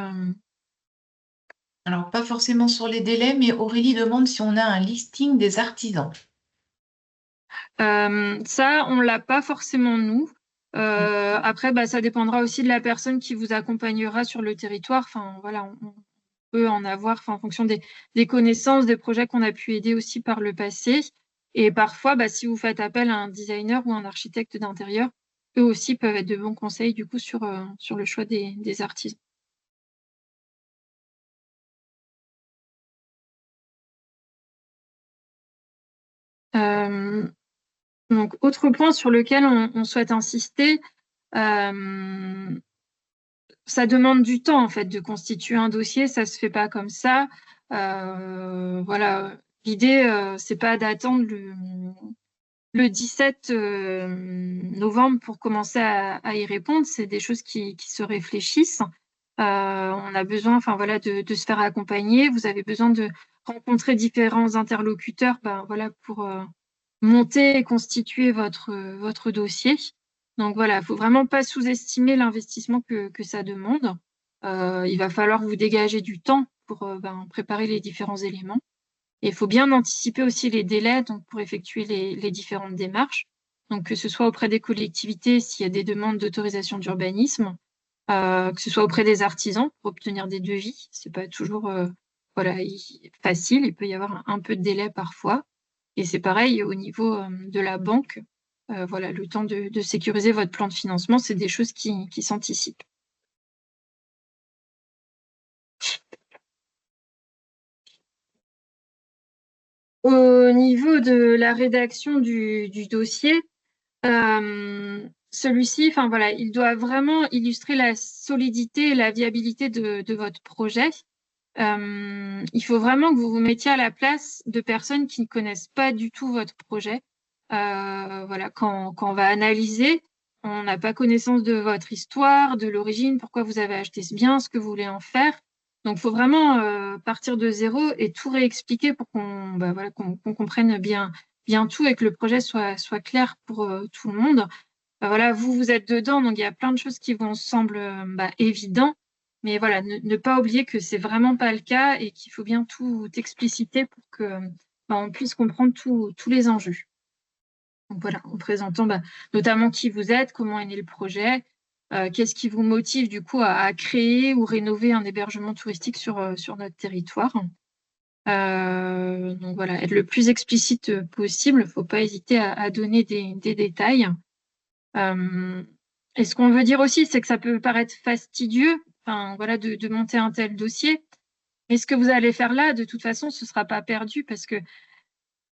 Alors, pas forcément sur les délais, mais Aurélie demande si on a un listing des artisans. Ça, on ne l'a pas forcément nous. Après, ça dépendra aussi de la personne qui vous accompagnera sur le territoire. Enfin, voilà, on peut en avoir en fonction des connaissances, des projets qu'on a pu aider aussi par le passé. Et parfois, si vous faites appel à un designer ou un architecte d'intérieur, eux aussi peuvent être de bons conseils du coup sur le choix des artisans. Donc, autre point sur lequel on souhaite insister, ça demande du temps en fait de constituer un dossier, ça se fait pas comme ça. Voilà, l'idée c'est pas d'attendre le 17 novembre pour commencer à y répondre. C'est des choses qui se réfléchissent. On a besoin, voilà, de se faire accompagner. Vous avez besoin de rencontrer différents interlocuteurs, voilà, pour monter et constituer votre dossier. Donc voilà, il faut vraiment pas sous-estimer l'investissement que ça demande. Il va falloir vous dégager du temps pour préparer les différents éléments. Et il faut bien anticiper aussi les délais donc, pour effectuer les différentes démarches. Donc que ce soit auprès des collectivités s'il y a des demandes d'autorisation d'urbanisme, que ce soit auprès des artisans pour obtenir des devis. C'est pas toujours voilà, facile, il peut y avoir un peu de délai parfois. Et c'est pareil au niveau de la banque. Voilà, le temps de sécuriser votre plan de financement, c'est des choses qui s'anticipent. Au niveau de la rédaction du dossier, celui-ci, voilà, il doit vraiment illustrer la solidité et la viabilité de votre projet. Il faut vraiment que vous vous mettiez à la place de personnes qui ne connaissent pas du tout votre projet. Voilà, quand on va analyser, on n'a pas connaissance de votre histoire, de l'origine, pourquoi vous avez acheté ce bien, ce que vous voulez en faire. Donc, il faut vraiment partir de zéro et tout réexpliquer pour qu'on comprenne bien tout et que le projet soit clair pour tout le monde. Voilà, vous êtes dedans, donc il y a plein de choses qui vous semblent évidentes. Mais voilà, ne pas oublier que c'est vraiment pas le cas et qu'il faut bien tout expliciter pour que on puisse comprendre tous les enjeux. Donc voilà, en présentant notamment qui vous êtes, comment est né le projet, qu'est-ce qui vous motive du coup à créer ou rénover un hébergement touristique sur notre territoire. Donc voilà, être le plus explicite possible. Il ne faut pas hésiter à donner des détails. Et ce qu'on veut dire aussi, c'est que ça peut paraître fastidieux, enfin voilà, de monter un tel dossier. Mais ce que vous allez faire là, de toute façon, ce ne sera pas perdu parce que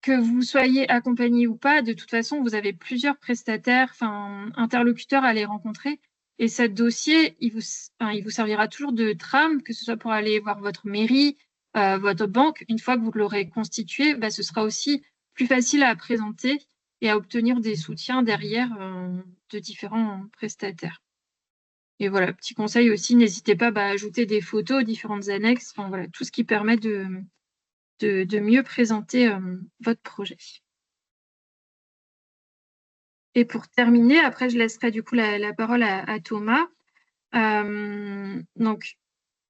vous soyez accompagné ou pas, de toute façon, vous avez plusieurs prestataires, enfin interlocuteurs à les rencontrer. Et ce dossier, il vous servira toujours de trame, que ce soit pour aller voir votre mairie, votre banque. Une fois que vous l'aurez constitué, ce sera aussi plus facile à présenter et à obtenir des soutiens derrière de différents prestataires. Et voilà, petit conseil aussi, n'hésitez pas à ajouter des photos, différentes annexes, enfin voilà, tout ce qui permet de mieux présenter votre projet. Et pour terminer, après je laisserai du coup la parole à Thomas. Donc,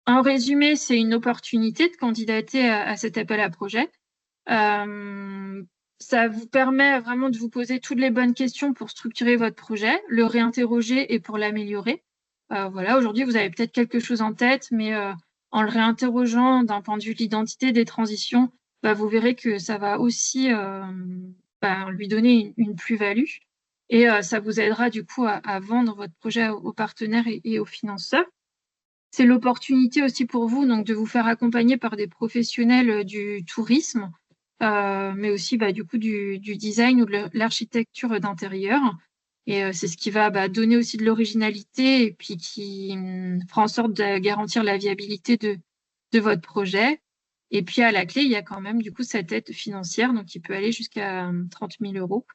en résumé, c'est une opportunité de candidater à cet appel à projet. Ça vous permet vraiment de vous poser toutes les bonnes questions pour structurer votre projet, le réinterroger et pour l'améliorer. Voilà, aujourd'hui, vous avez peut-être quelque chose en tête, mais en le réinterrogeant d'un point de vue de l'identité, des transitions, vous verrez que ça va aussi lui donner une plus-value. Et ça vous aidera du coup à vendre votre projet aux partenaires et aux financeurs. C'est l'opportunité aussi pour vous donc, de vous faire accompagner par des professionnels du tourisme, mais aussi du coup du design ou de l'architecture d'intérieur. Et c'est ce qui va donner aussi de l'originalité et puis qui fera en sorte de garantir la viabilité de votre projet. Et puis à la clé, il y a quand même du coup cette aide financière, donc qui peut aller jusqu'à 30 000 euros.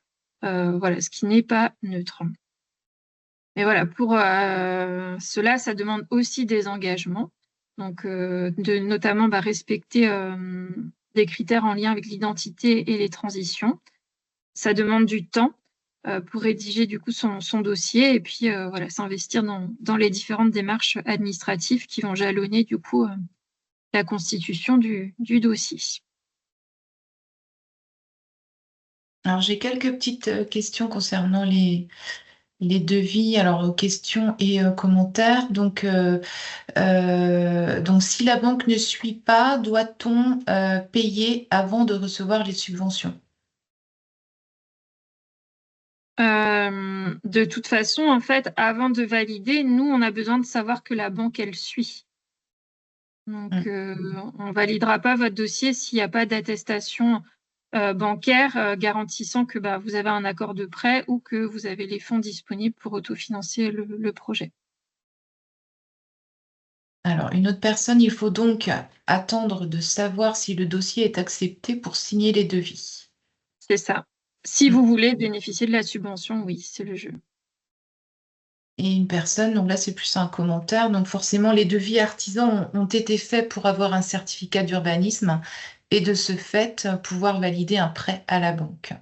Voilà, ce qui n'est pas neutre. Mais voilà, pour cela, ça demande aussi des engagements. Donc, de notamment respecter des critères en lien avec l'identité et les transitions. Ça demande du temps pour rédiger du coup son dossier et puis voilà, s'investir dans les différentes démarches administratives qui vont jalonner du coup la constitution du dossier. Alors, j'ai quelques petites questions concernant les devis, alors questions et commentaires. Donc, si la banque ne suit pas, doit-on payer avant de recevoir les subventions? De toute façon, en fait, avant de valider, nous, on a besoin de savoir que la banque, elle suit. Donc, on ne validera pas votre dossier s'il n'y a pas d'attestation bancaire garantissant que vous avez un accord de prêt ou que vous avez les fonds disponibles pour autofinancer le projet. Alors, une autre personne, il faut donc attendre de savoir si le dossier est accepté pour signer les devis. C'est ça. Si vous voulez bénéficier de la subvention, oui, c'est le jeu. Et une personne, donc là c'est plus un commentaire, donc forcément les devis artisans ont été faits pour avoir un certificat d'urbanisme et de ce fait pouvoir valider un prêt à la banque.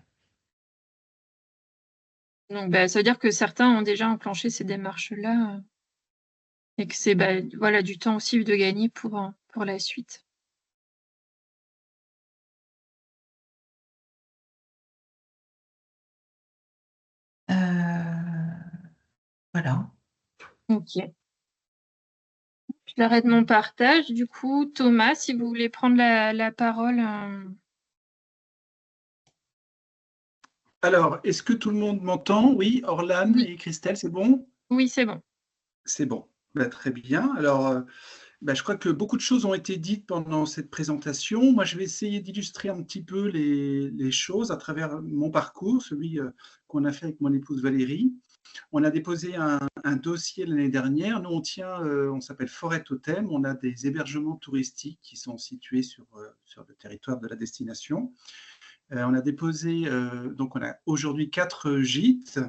Donc, ça veut dire que certains ont déjà enclenché ces démarches-là et que c'est voilà, du temps aussi de gagner pour la suite. Voilà. Ok. J'arrête mon partage. Du coup, Thomas, si vous voulez prendre la parole. Alors, est-ce que tout le monde m'entend? Oui, Orlan Oui, et Christelle, c'est bon? oui, c'est bon. C'est bon. Très bien. Alors, je crois que beaucoup de choses ont été dites pendant cette présentation. Moi, je vais essayer d'illustrer un petit peu les choses à travers mon parcours, celui qu'on a fait avec mon épouse Valérie. On a déposé un dossier l'année dernière. Nous, on s'appelle Forêt Totem. On a des hébergements touristiques qui sont situés sur le territoire de la destination. On a déposé, donc on a aujourd'hui 4 gîtes,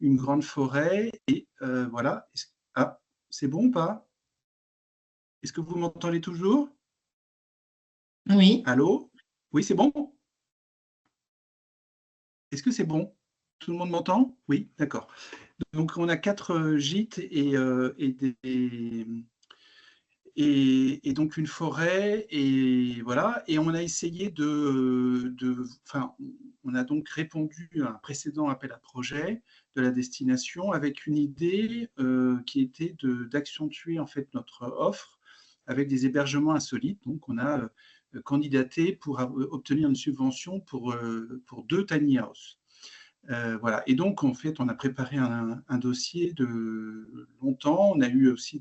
une grande forêt, et voilà. Ah, c'est bon ou pas? Est-ce que vous m'entendez toujours? Oui. Allô? Oui, c'est bon? Est-ce que c'est bon? Tout le monde m'entend? Oui, d'accord. Donc on a 4 gîtes et et donc une forêt, et voilà. Et on a essayé enfin, on a donc répondu à un précédent appel à projet de la destination avec une idée qui était d'accentuer en fait notre offre avec des hébergements insolites. Donc on a candidaté pour obtenir une subvention pour 2 tiny house. Voilà. Et donc, en fait, on a préparé un dossier de longtemps. On a eu aussi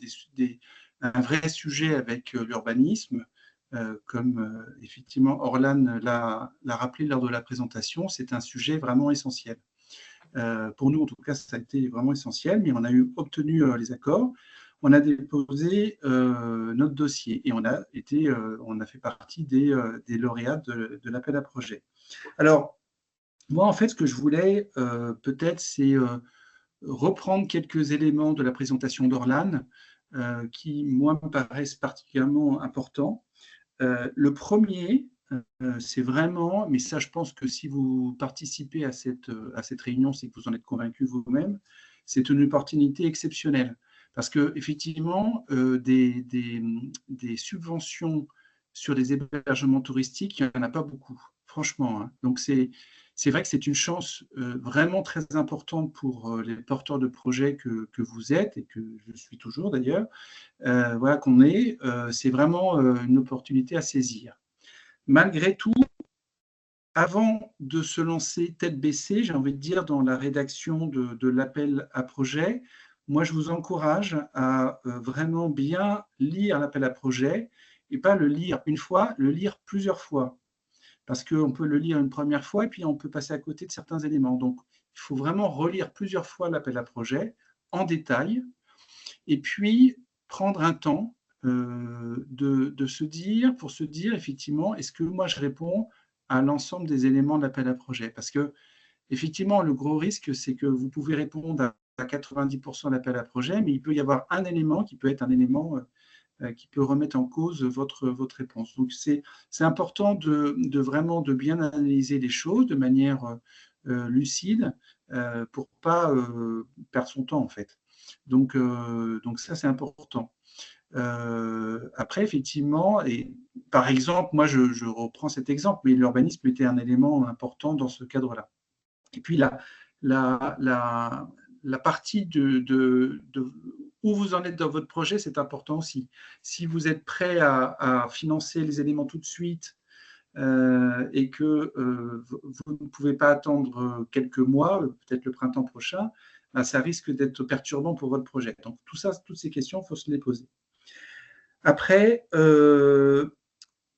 un vrai sujet avec l'urbanisme, comme effectivement Orlan l'a rappelé lors de la présentation. C'est un sujet vraiment essentiel. Pour nous, en tout cas, ça a été vraiment essentiel, mais on a obtenu les accords. On a déposé notre dossier et on a fait partie des lauréats de l'appel à projet. Alors, moi, en fait, ce que je voulais peut-être, c'est reprendre quelques éléments de la présentation d'Orlan qui, moi, me paraissent particulièrement importants. Le premier, c'est vraiment, mais ça, je pense que si vous participez à cette réunion, c'est que vous en êtes convaincu vous-même, c'est une opportunité exceptionnelle. Parce qu'effectivement, des subventions sur des hébergements touristiques, il n'y en a pas beaucoup, franchement. Hein. Donc, c'est vrai que c'est une chance vraiment très importante pour les porteurs de projets que vous êtes, et que je suis toujours d'ailleurs, voilà, qu'on est. C'est vraiment une opportunité à saisir. Malgré tout, avant de se lancer tête baissée, j'ai envie de dire, dans la rédaction de l'appel à projet, moi, je vous encourage à vraiment bien lire l'appel à projet, et pas le lire une fois, le lire plusieurs fois. Parce qu'on peut le lire une première fois et puis on peut passer à côté de certains éléments. Donc, il faut vraiment relire plusieurs fois l'appel à projet en détail, et puis prendre un temps de se dire, pour se dire effectivement, est-ce que moi je réponds à l'ensemble des éléments de l'appel à projet? Parce que effectivement, le gros risque, c'est que vous pouvez répondre à 90% de l'appel à projet, mais il peut y avoir un élément qui peut être un élément qui peut remettre en cause votre réponse. Donc, c'est important de vraiment de bien analyser les choses de manière lucide pour ne pas perdre son temps, en fait. Donc ça, c'est important. Après, effectivement, et par exemple, moi, je reprends cet exemple, mais l'urbanisme était un élément important dans ce cadre-là. Et puis, la partie où vous en êtes dans votre projet, c'est important aussi. Si vous êtes prêt à financer les éléments tout de suite et que vous ne pouvez pas attendre quelques mois, peut-être le printemps prochain, ben, ça risque d'être perturbant pour votre projet. Donc, toutes ces questions, il faut se les poser. Après,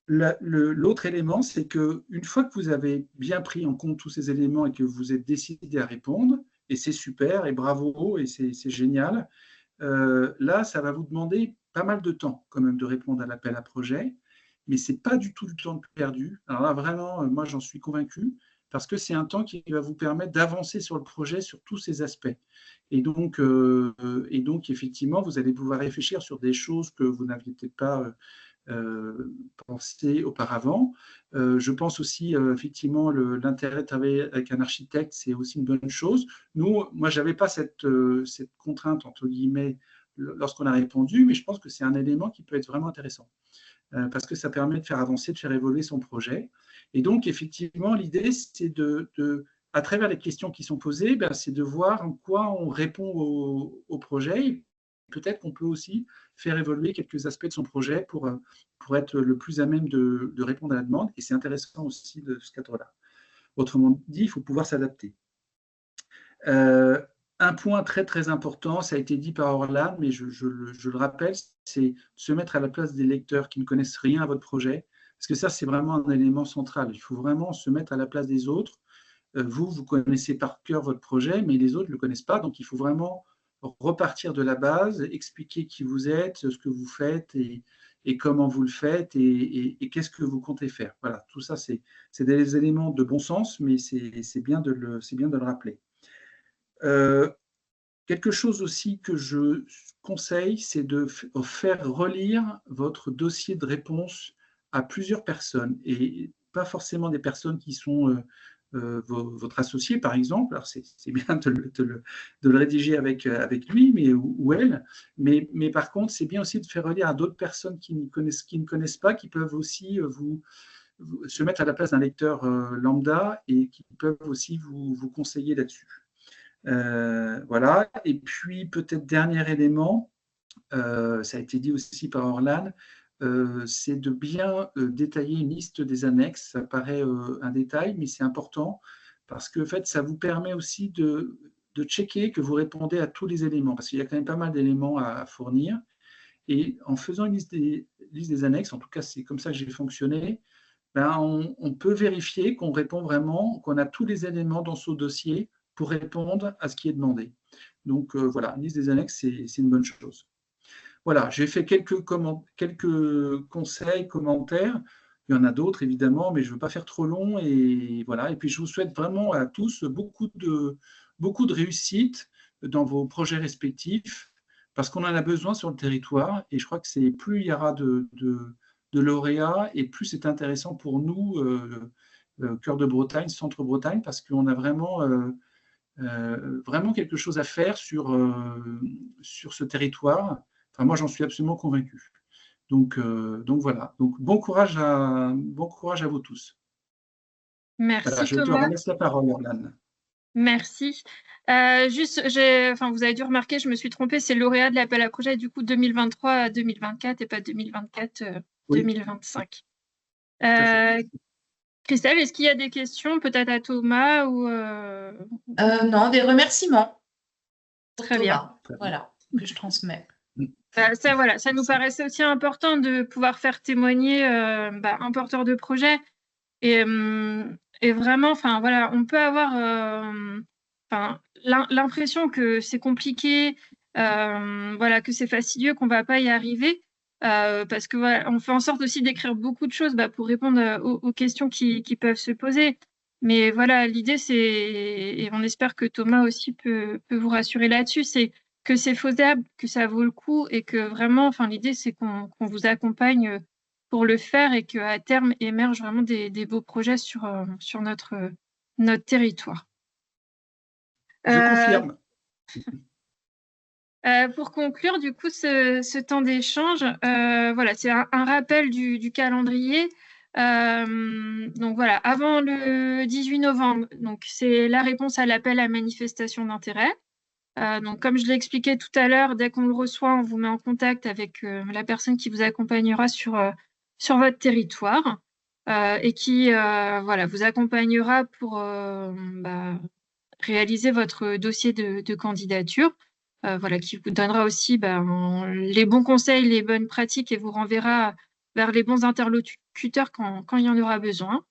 l'autre élément, c'est qu'une fois que vous avez bien pris en compte tous ces éléments et que vous êtes décidé à répondre, et c'est super, et bravo, et c'est génial, là, ça va vous demander pas mal de temps quand même de répondre à l'appel à projet, mais ce n'est pas du tout du temps perdu. Alors là, vraiment, moi, j'en suis convaincu, parce que c'est un temps qui va vous permettre d'avancer sur le projet sur tous ces aspects. Et donc, effectivement, vous allez pouvoir réfléchir sur des choses que vous n'aviez peut-être pas pensé auparavant. Je pense aussi, effectivement, l'intérêt de travailler avec un architecte, c'est aussi une bonne chose. Moi, je n'avais pas cette contrainte, entre guillemets, lorsqu'on a répondu, mais je pense que c'est un élément qui peut être vraiment intéressant, parce que ça permet de faire avancer, de faire évoluer son projet. Et donc, effectivement, l'idée, c'est à travers les questions qui sont posées, ben, c'est de voir en quoi on répond au projet. Peut-être qu'on peut aussi faire évoluer quelques aspects de son projet pour être le plus à même de répondre à la demande. Et c'est intéressant aussi de ce cadre-là. Autrement dit, il faut pouvoir s'adapter. Un point très, très important, ça a été dit par Orlan, mais je le rappelle, c'est se mettre à la place des lecteurs qui ne connaissent rien à votre projet, parce que ça, c'est vraiment un élément central. Il faut vraiment se mettre à la place des autres. Vous connaissez par cœur votre projet, mais les autres ne le connaissent pas, donc il faut vraiment repartir de la base, expliquer qui vous êtes, ce que vous faites et comment vous le faites et qu'est-ce que vous comptez faire. Voilà, tout ça, c'est des éléments de bon sens, mais c'est bien de le rappeler. Quelque chose aussi que je conseille, c'est de faire relire votre dossier de réponse à plusieurs personnes, et pas forcément des personnes qui sont votre associé, par exemple. Alors, c'est bien de le rédiger avec lui ou elle, mais par contre, c'est bien aussi de faire relire à d'autres personnes qui ne connaissent pas, qui peuvent aussi se mettre à la place d'un lecteur lambda et qui peuvent aussi vous conseiller là-dessus. Voilà. Et puis, peut-être dernier élément, ça a été dit aussi par Orlan, c'est de bien détailler une liste des annexes. Ça paraît un détail, mais c'est important parce que en fait, ça vous permet aussi de checker que vous répondez à tous les éléments, parce qu'il y a quand même pas mal d'éléments à fournir. Et en faisant une liste des annexes, en tout cas, c'est comme ça que j'ai fonctionné, ben, on peut vérifier qu'on répond vraiment, qu'on a tous les éléments dans ce dossier pour répondre à ce qui est demandé. Donc voilà, une liste des annexes, c'est une bonne chose. Voilà, j'ai fait quelques conseils, commentaires. Il y en a d'autres, évidemment, mais je ne veux pas faire trop long. Et voilà. Et puis, je vous souhaite vraiment à tous beaucoup de réussite dans vos projets respectifs, parce qu'on en a besoin sur le territoire. Et je crois que c'est plus il y aura de lauréats, et plus c'est intéressant pour nous, Cœur de Bretagne, Centre Bretagne, parce qu'on a vraiment quelque chose à faire sur ce territoire. Enfin, moi, j'en suis absolument convaincu. Donc voilà. Donc, bon courage à vous tous. Merci Voilà, je te Thomas. relaisse la parole, Orlan. Merci. Juste, vous avez dû remarquer, je me suis trompée, c'est lauréat de l'appel à projet du coup 2023 à 2024 et pas 2024-2025. Christelle, est-ce qu'il y a des questions peut-être à Thomas ou Non, des remerciements pour Très bien. Thomas, voilà, que je transmets. Ça nous paraissait aussi important de pouvoir faire témoigner un porteur de projet et vraiment, on peut avoir l'impression que c'est compliqué, que c'est fastidieux, qu'on va pas y arriver, parce que on fait en sorte aussi d'écrire beaucoup de choses pour répondre aux questions qui peuvent se poser. Mais voilà, l'idée c'est, et on espère que Thomas aussi peut vous rassurer là-dessus, c'est que c'est faisable, que ça vaut le coup et que vraiment, l'idée c'est qu'on vous accompagne pour le faire et qu'à terme émergent vraiment des beaux projets sur notre territoire. Je confirme. Pour conclure, du coup, ce temps d'échange, c'est un rappel du calendrier. Donc voilà, avant le 18 novembre, donc c'est la réponse à l'appel à manifestation d'intérêt. Donc comme je l'ai expliqué tout à l'heure, dès qu'on le reçoit, on vous met en contact avec la personne qui vous accompagnera sur votre territoire et qui vous accompagnera pour réaliser votre dossier de candidature. Qui vous donnera aussi les bons conseils, les bonnes pratiques et vous renverra vers les bons interlocuteurs quand il y en aura besoin.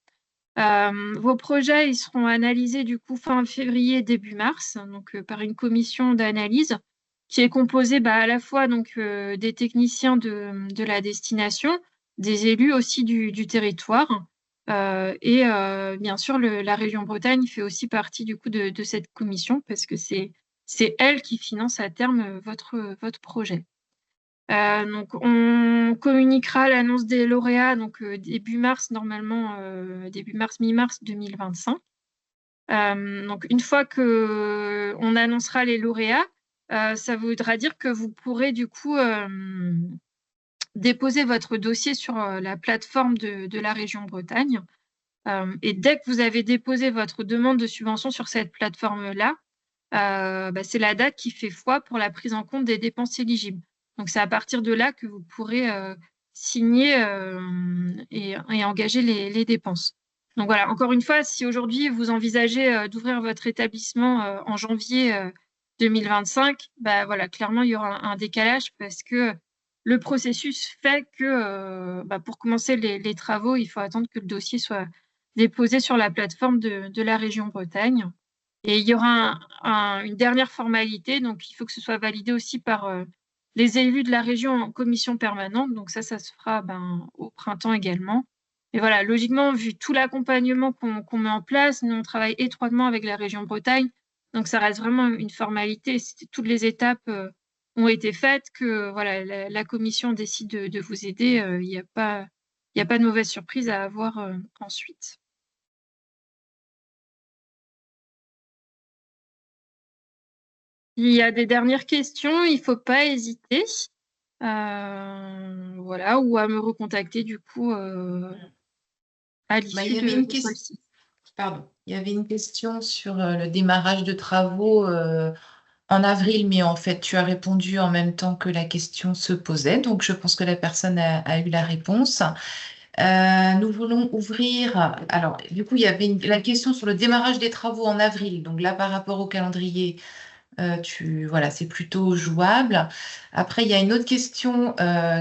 Vos projets ils seront analysés du coup fin février, début mars, donc par une commission d'analyse qui est composée à la fois des techniciens de la destination, des élus aussi du territoire. Et bien sûr, la région Bretagne fait aussi partie du coup de cette commission parce que c'est elle qui finance à terme votre projet. Donc, on communiquera l'annonce des lauréats début mars, normalement, début mars, mi-mars 2025. Donc, une fois qu'on annoncera les lauréats, ça voudra dire que vous pourrez du coup déposer votre dossier sur la plateforme de la région Bretagne. Et dès que vous avez déposé votre demande de subvention sur cette plateforme-là, c'est la date qui fait foi pour la prise en compte des dépenses éligibles. Donc, c'est à partir de là que vous pourrez signer et engager les dépenses. Donc, voilà, encore une fois, si aujourd'hui vous envisagez d'ouvrir votre établissement en janvier 2025, clairement, il y aura un décalage parce que le processus fait que pour commencer les travaux, il faut attendre que le dossier soit déposé sur la plateforme de la région Bretagne. Et il y aura une dernière formalité, donc il faut que ce soit validé aussi par les élus de la région en commission permanente. Donc ça se fera au printemps également. Et voilà, logiquement, vu tout l'accompagnement qu'on met en place, nous on travaille étroitement avec la région Bretagne. Donc ça reste vraiment une formalité. Toutes les étapes ont été faites, que voilà, la commission décide de vous aider. Il n'y a pas de mauvaise surprise à avoir ensuite. S'il y a des dernières questions, il ne faut pas hésiter. Voilà, ou à me recontacter du coup à l'issue de celle-ci. Pardon, il y avait une question sur le démarrage de travaux en avril, mais en fait, tu as répondu en même temps que la question se posait, donc je pense que la personne a eu la réponse. Nous voulons ouvrir. Alors, du coup, il y avait la question sur le démarrage des travaux en avril. Donc là, par rapport au calendrier, voilà, c'est plutôt jouable. Après, il y a une autre question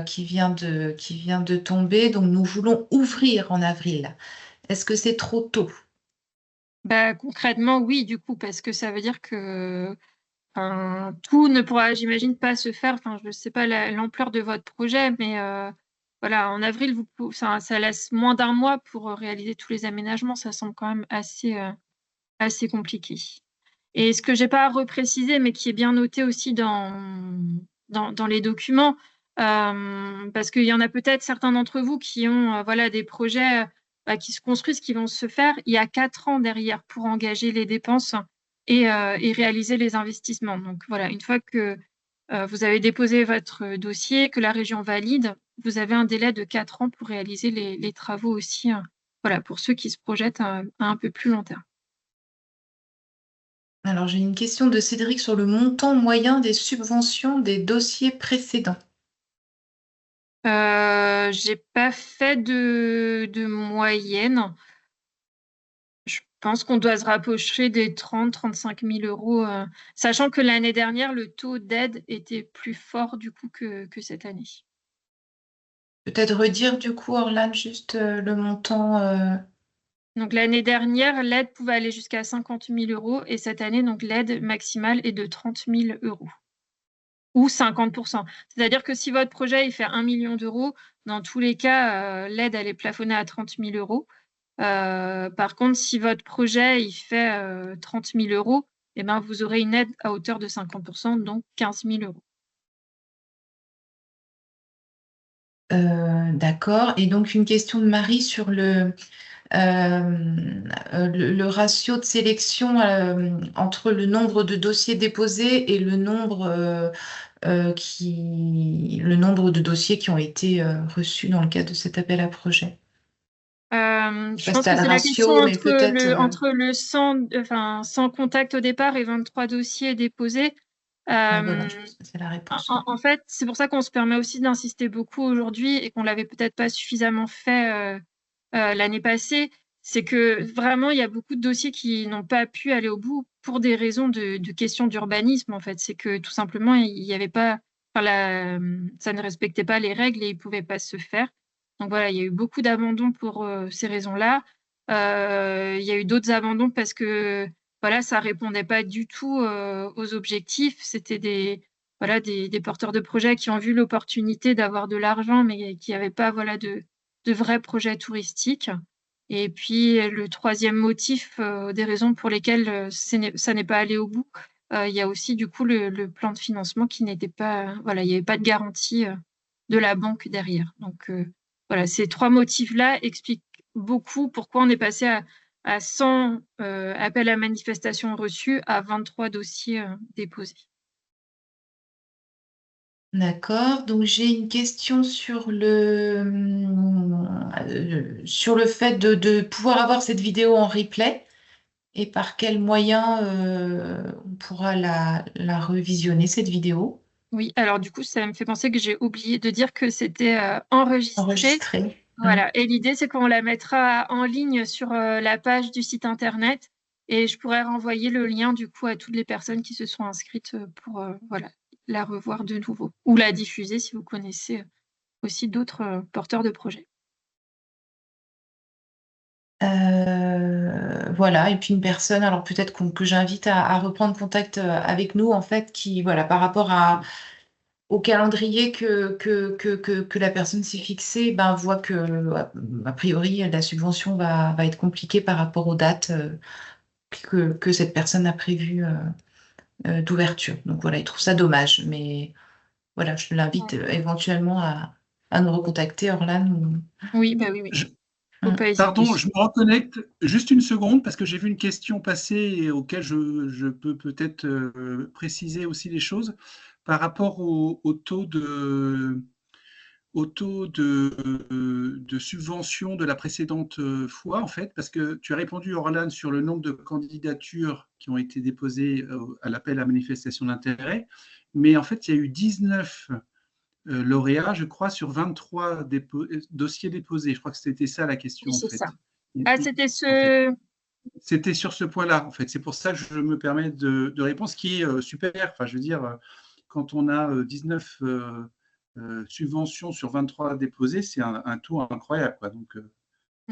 qui vient de tomber. Donc, nous voulons ouvrir en avril. Est-ce que c'est trop tôt? Bah, concrètement, oui, du coup, parce que ça veut dire que tout ne pourra, j'imagine, pas se faire. Enfin, je ne sais pas l'ampleur de votre projet, mais voilà, en avril, ça laisse moins d'un mois pour réaliser tous les aménagements. Ça semble quand même assez compliqué. Et ce que j'ai pas reprécisé, mais qui est bien noté aussi dans les documents, parce qu'il y en a peut-être certains d'entre vous qui ont voilà, des projets qui se construisent, qui vont se faire. Il y a 4 ans derrière pour engager les dépenses et réaliser les investissements. Donc voilà, une fois que vous avez déposé votre dossier, que la région valide, vous avez un délai de 4 ans pour réaliser les travaux aussi, voilà, pour ceux qui se projettent à un peu plus long terme. Alors, j'ai une question de Cédric sur le montant moyen des subventions des dossiers précédents. J'ai pas fait de moyenne. Je pense qu'on doit se rapprocher des 30-35 000 euros, sachant que l'année dernière, le taux d'aide était plus fort du coup que cette année. Peut-être redire du coup, Orlane, juste le montant. Donc l'année dernière, l'aide pouvait aller jusqu'à 50 000 euros et cette année, donc l'aide maximale est de 30 000 euros ou 50%. C'est-à-dire que si votre projet il fait 1 million d'euros, dans tous les cas, l'aide elle est plafonnée à 30 000 euros. Par contre, si votre projet il fait 30 000 euros, eh ben, vous aurez une aide à hauteur de 50%, donc 15 000 euros. D'accord. Et donc, une question de Marie sur le ratio de sélection entre le nombre de dossiers déposés et le nombre de dossiers qui ont été reçus dans le cadre de cet appel à projet. Je pense que c'est la question entre le 100 contacts au départ et 23 dossiers déposés. Voilà, je pense que c'est la réponse. En fait, c'est pour ça qu'on se permet aussi d'insister beaucoup aujourd'hui et qu'on l'avait peut-être pas suffisamment fait l'année passée. C'est que vraiment, il y a beaucoup de dossiers qui n'ont pas pu aller au bout pour des raisons de questions d'urbanisme. En fait, c'est que tout simplement, il n'y avait pas, ça ne respectait pas les règles et ils ne pouvaient pas se faire. Donc voilà, il y a eu beaucoup d'abandons pour ces raisons-là. Il y a eu d'autres abandons parce que voilà, ça répondait pas du tout aux objectifs. C'était des porteurs de projets qui ont vu l'opportunité d'avoir de l'argent, mais qui n'avaient pas voilà de vrais projets touristiques. Et puis le troisième motif des raisons pour lesquelles ça n'est pas allé au bout, il y a aussi du coup le plan de financement qui n'était pas, voilà, il n'y avait pas de garantie de la banque derrière. Donc voilà, ces 3 motifs-là expliquent beaucoup pourquoi on est passé à 100 appels à manifestation reçus à 23 dossiers déposés. D'accord. Donc j'ai une question sur le fait de pouvoir avoir cette vidéo en replay et par quels moyens on pourra la revisionner, cette vidéo. Oui, alors du coup, ça me fait penser que j'ai oublié de dire que c'était enregistré. Enregistré. Voilà. Et l'idée, c'est qu'on la mettra en ligne sur la page du site internet et je pourrais renvoyer le lien du coup à toutes les personnes qui se sont inscrites pour voilà, la revoir de nouveau ou la diffuser si vous connaissez aussi d'autres porteurs de projets. Voilà, et puis une personne, alors peut-être que j'invite à reprendre contact avec nous, en fait, qui, voilà, par rapport au calendrier que la personne s'est fixé, ben, voit que, a priori, la subvention va être compliquée par rapport aux dates que cette personne a prévues d'ouverture. Donc voilà, il trouve ça dommage, mais voilà, je l'invite éventuellement à nous recontacter, Orlane. Oui, bah oui, oui. Faut pas hésiter. Pardon, je me reconnecte juste une seconde parce que j'ai vu une question passer et auquel je peux peut-être préciser aussi les choses par rapport au taux de subvention de la précédente fois, en fait, parce que tu as répondu, Orlan, sur le nombre de candidatures qui ont été déposées à l'appel à manifestation d'intérêt, mais en fait, il y a eu 19 lauréats, je crois, sur 23 dossiers déposés. Je crois que c'était ça la question, Oui, en c'est fait. ça. Ah, c'était En fait, ce... c'était sur ce point-là, en fait. C'est pour ça que je me permets de répondre, ce qui est super. Enfin, je veux dire, quand on a 19 subventions sur 23 déposées, c'est un taux incroyable, quoi. Donc,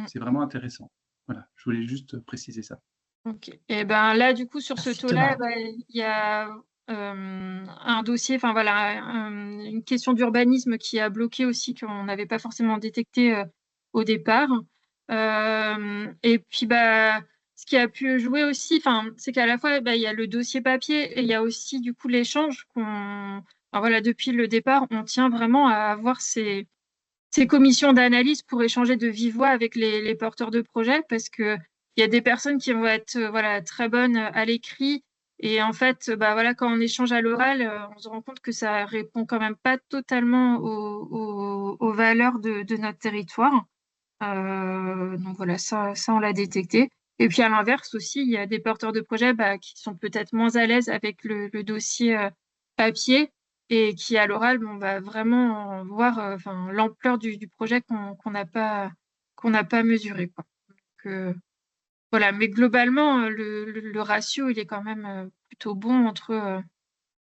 c'est vraiment intéressant. Voilà, je voulais juste préciser ça. Ok. Et ben là, du coup, sur ce Merci, taux-là, Thomas. il y a un dossier, enfin voilà, une question d'urbanisme qui a bloqué aussi, qu'on n'avait pas forcément détecté au départ. Et puis, bah, ce qui a pu jouer aussi, enfin, c'est qu'à la fois, bah, il y a le dossier papier et il y a aussi, du coup, l'échange enfin, voilà, depuis le départ, on tient vraiment à avoir ces commissions d'analyse pour échanger de vive voix avec les porteurs de projets, parce que il y a des personnes qui vont être voilà, très bonnes à l'écrit, et en fait, bah, voilà, quand on échange à l'oral, on se rend compte que ça répond quand même pas totalement aux valeurs de notre territoire. Donc voilà, ça on l'a détecté. Et puis à l'inverse aussi, il y a des porteurs de projets bah, qui sont peut-être moins à l'aise avec le dossier papier, et qui à l'oral vont bah, vraiment voir enfin, l'ampleur du projet qu'on n'a pas mesuré, quoi. Donc, voilà, mais globalement, le ratio, il est quand même plutôt bon entre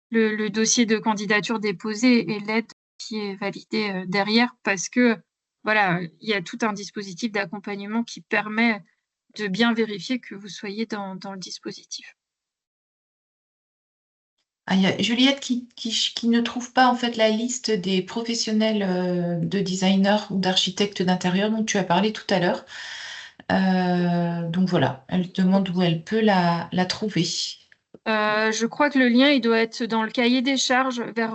le dossier de candidature déposé et l'aide qui est validée derrière, parce que voilà, il y a tout un dispositif d'accompagnement qui permet de bien vérifier que vous soyez dans le dispositif. Ah, il y a Juliette qui ne trouve pas en fait la liste des professionnels de designers ou d'architectes d'intérieur dont tu as parlé tout à l'heure. Donc voilà, elle demande où elle peut la trouver. Je crois que le lien, il doit être dans le cahier des charges vers.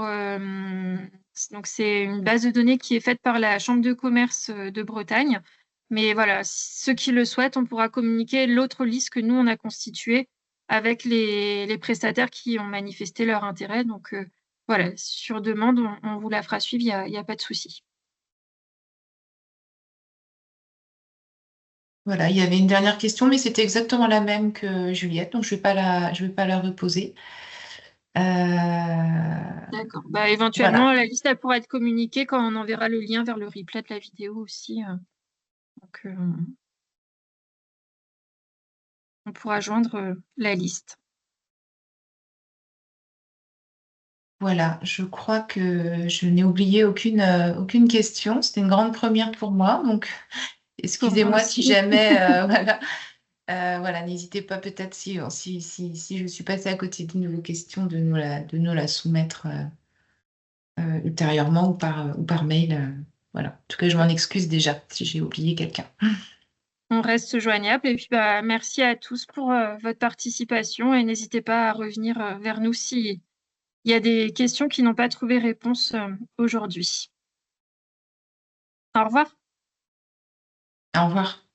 Donc, c'est une base de données qui est faite par la Chambre de commerce de Bretagne. Mais voilà, ceux qui le souhaitent, on pourra communiquer l'autre liste que nous, on a constituée avec les prestataires qui ont manifesté leur intérêt. Donc, voilà, sur demande, on vous la fera suivre, il y a pas de souci. Voilà, il y avait une dernière question, mais c'était exactement la même que Juliette, donc je vais pas la reposer. D'accord. Bah, éventuellement, Voilà. la liste, elle pourra être communiquée quand on enverra le lien vers le replay de la vidéo aussi. Donc, on pourra joindre la liste. Voilà, je crois que je n'ai oublié aucune question. C'était une grande première pour moi, donc Pour moi excusez-moi si aussi. jamais, voilà, voilà, n'hésitez pas peut-être si je suis passée à côté d'une de vos questions de nous la soumettre ultérieurement ou par mail. Voilà. En tout cas, je m'en excuse déjà si j'ai oublié quelqu'un. On reste joignable. Et puis, bah, merci à tous pour votre participation, et n'hésitez pas à revenir vers nous s'il y a des questions qui n'ont pas trouvé réponse aujourd'hui. Au revoir. Au revoir.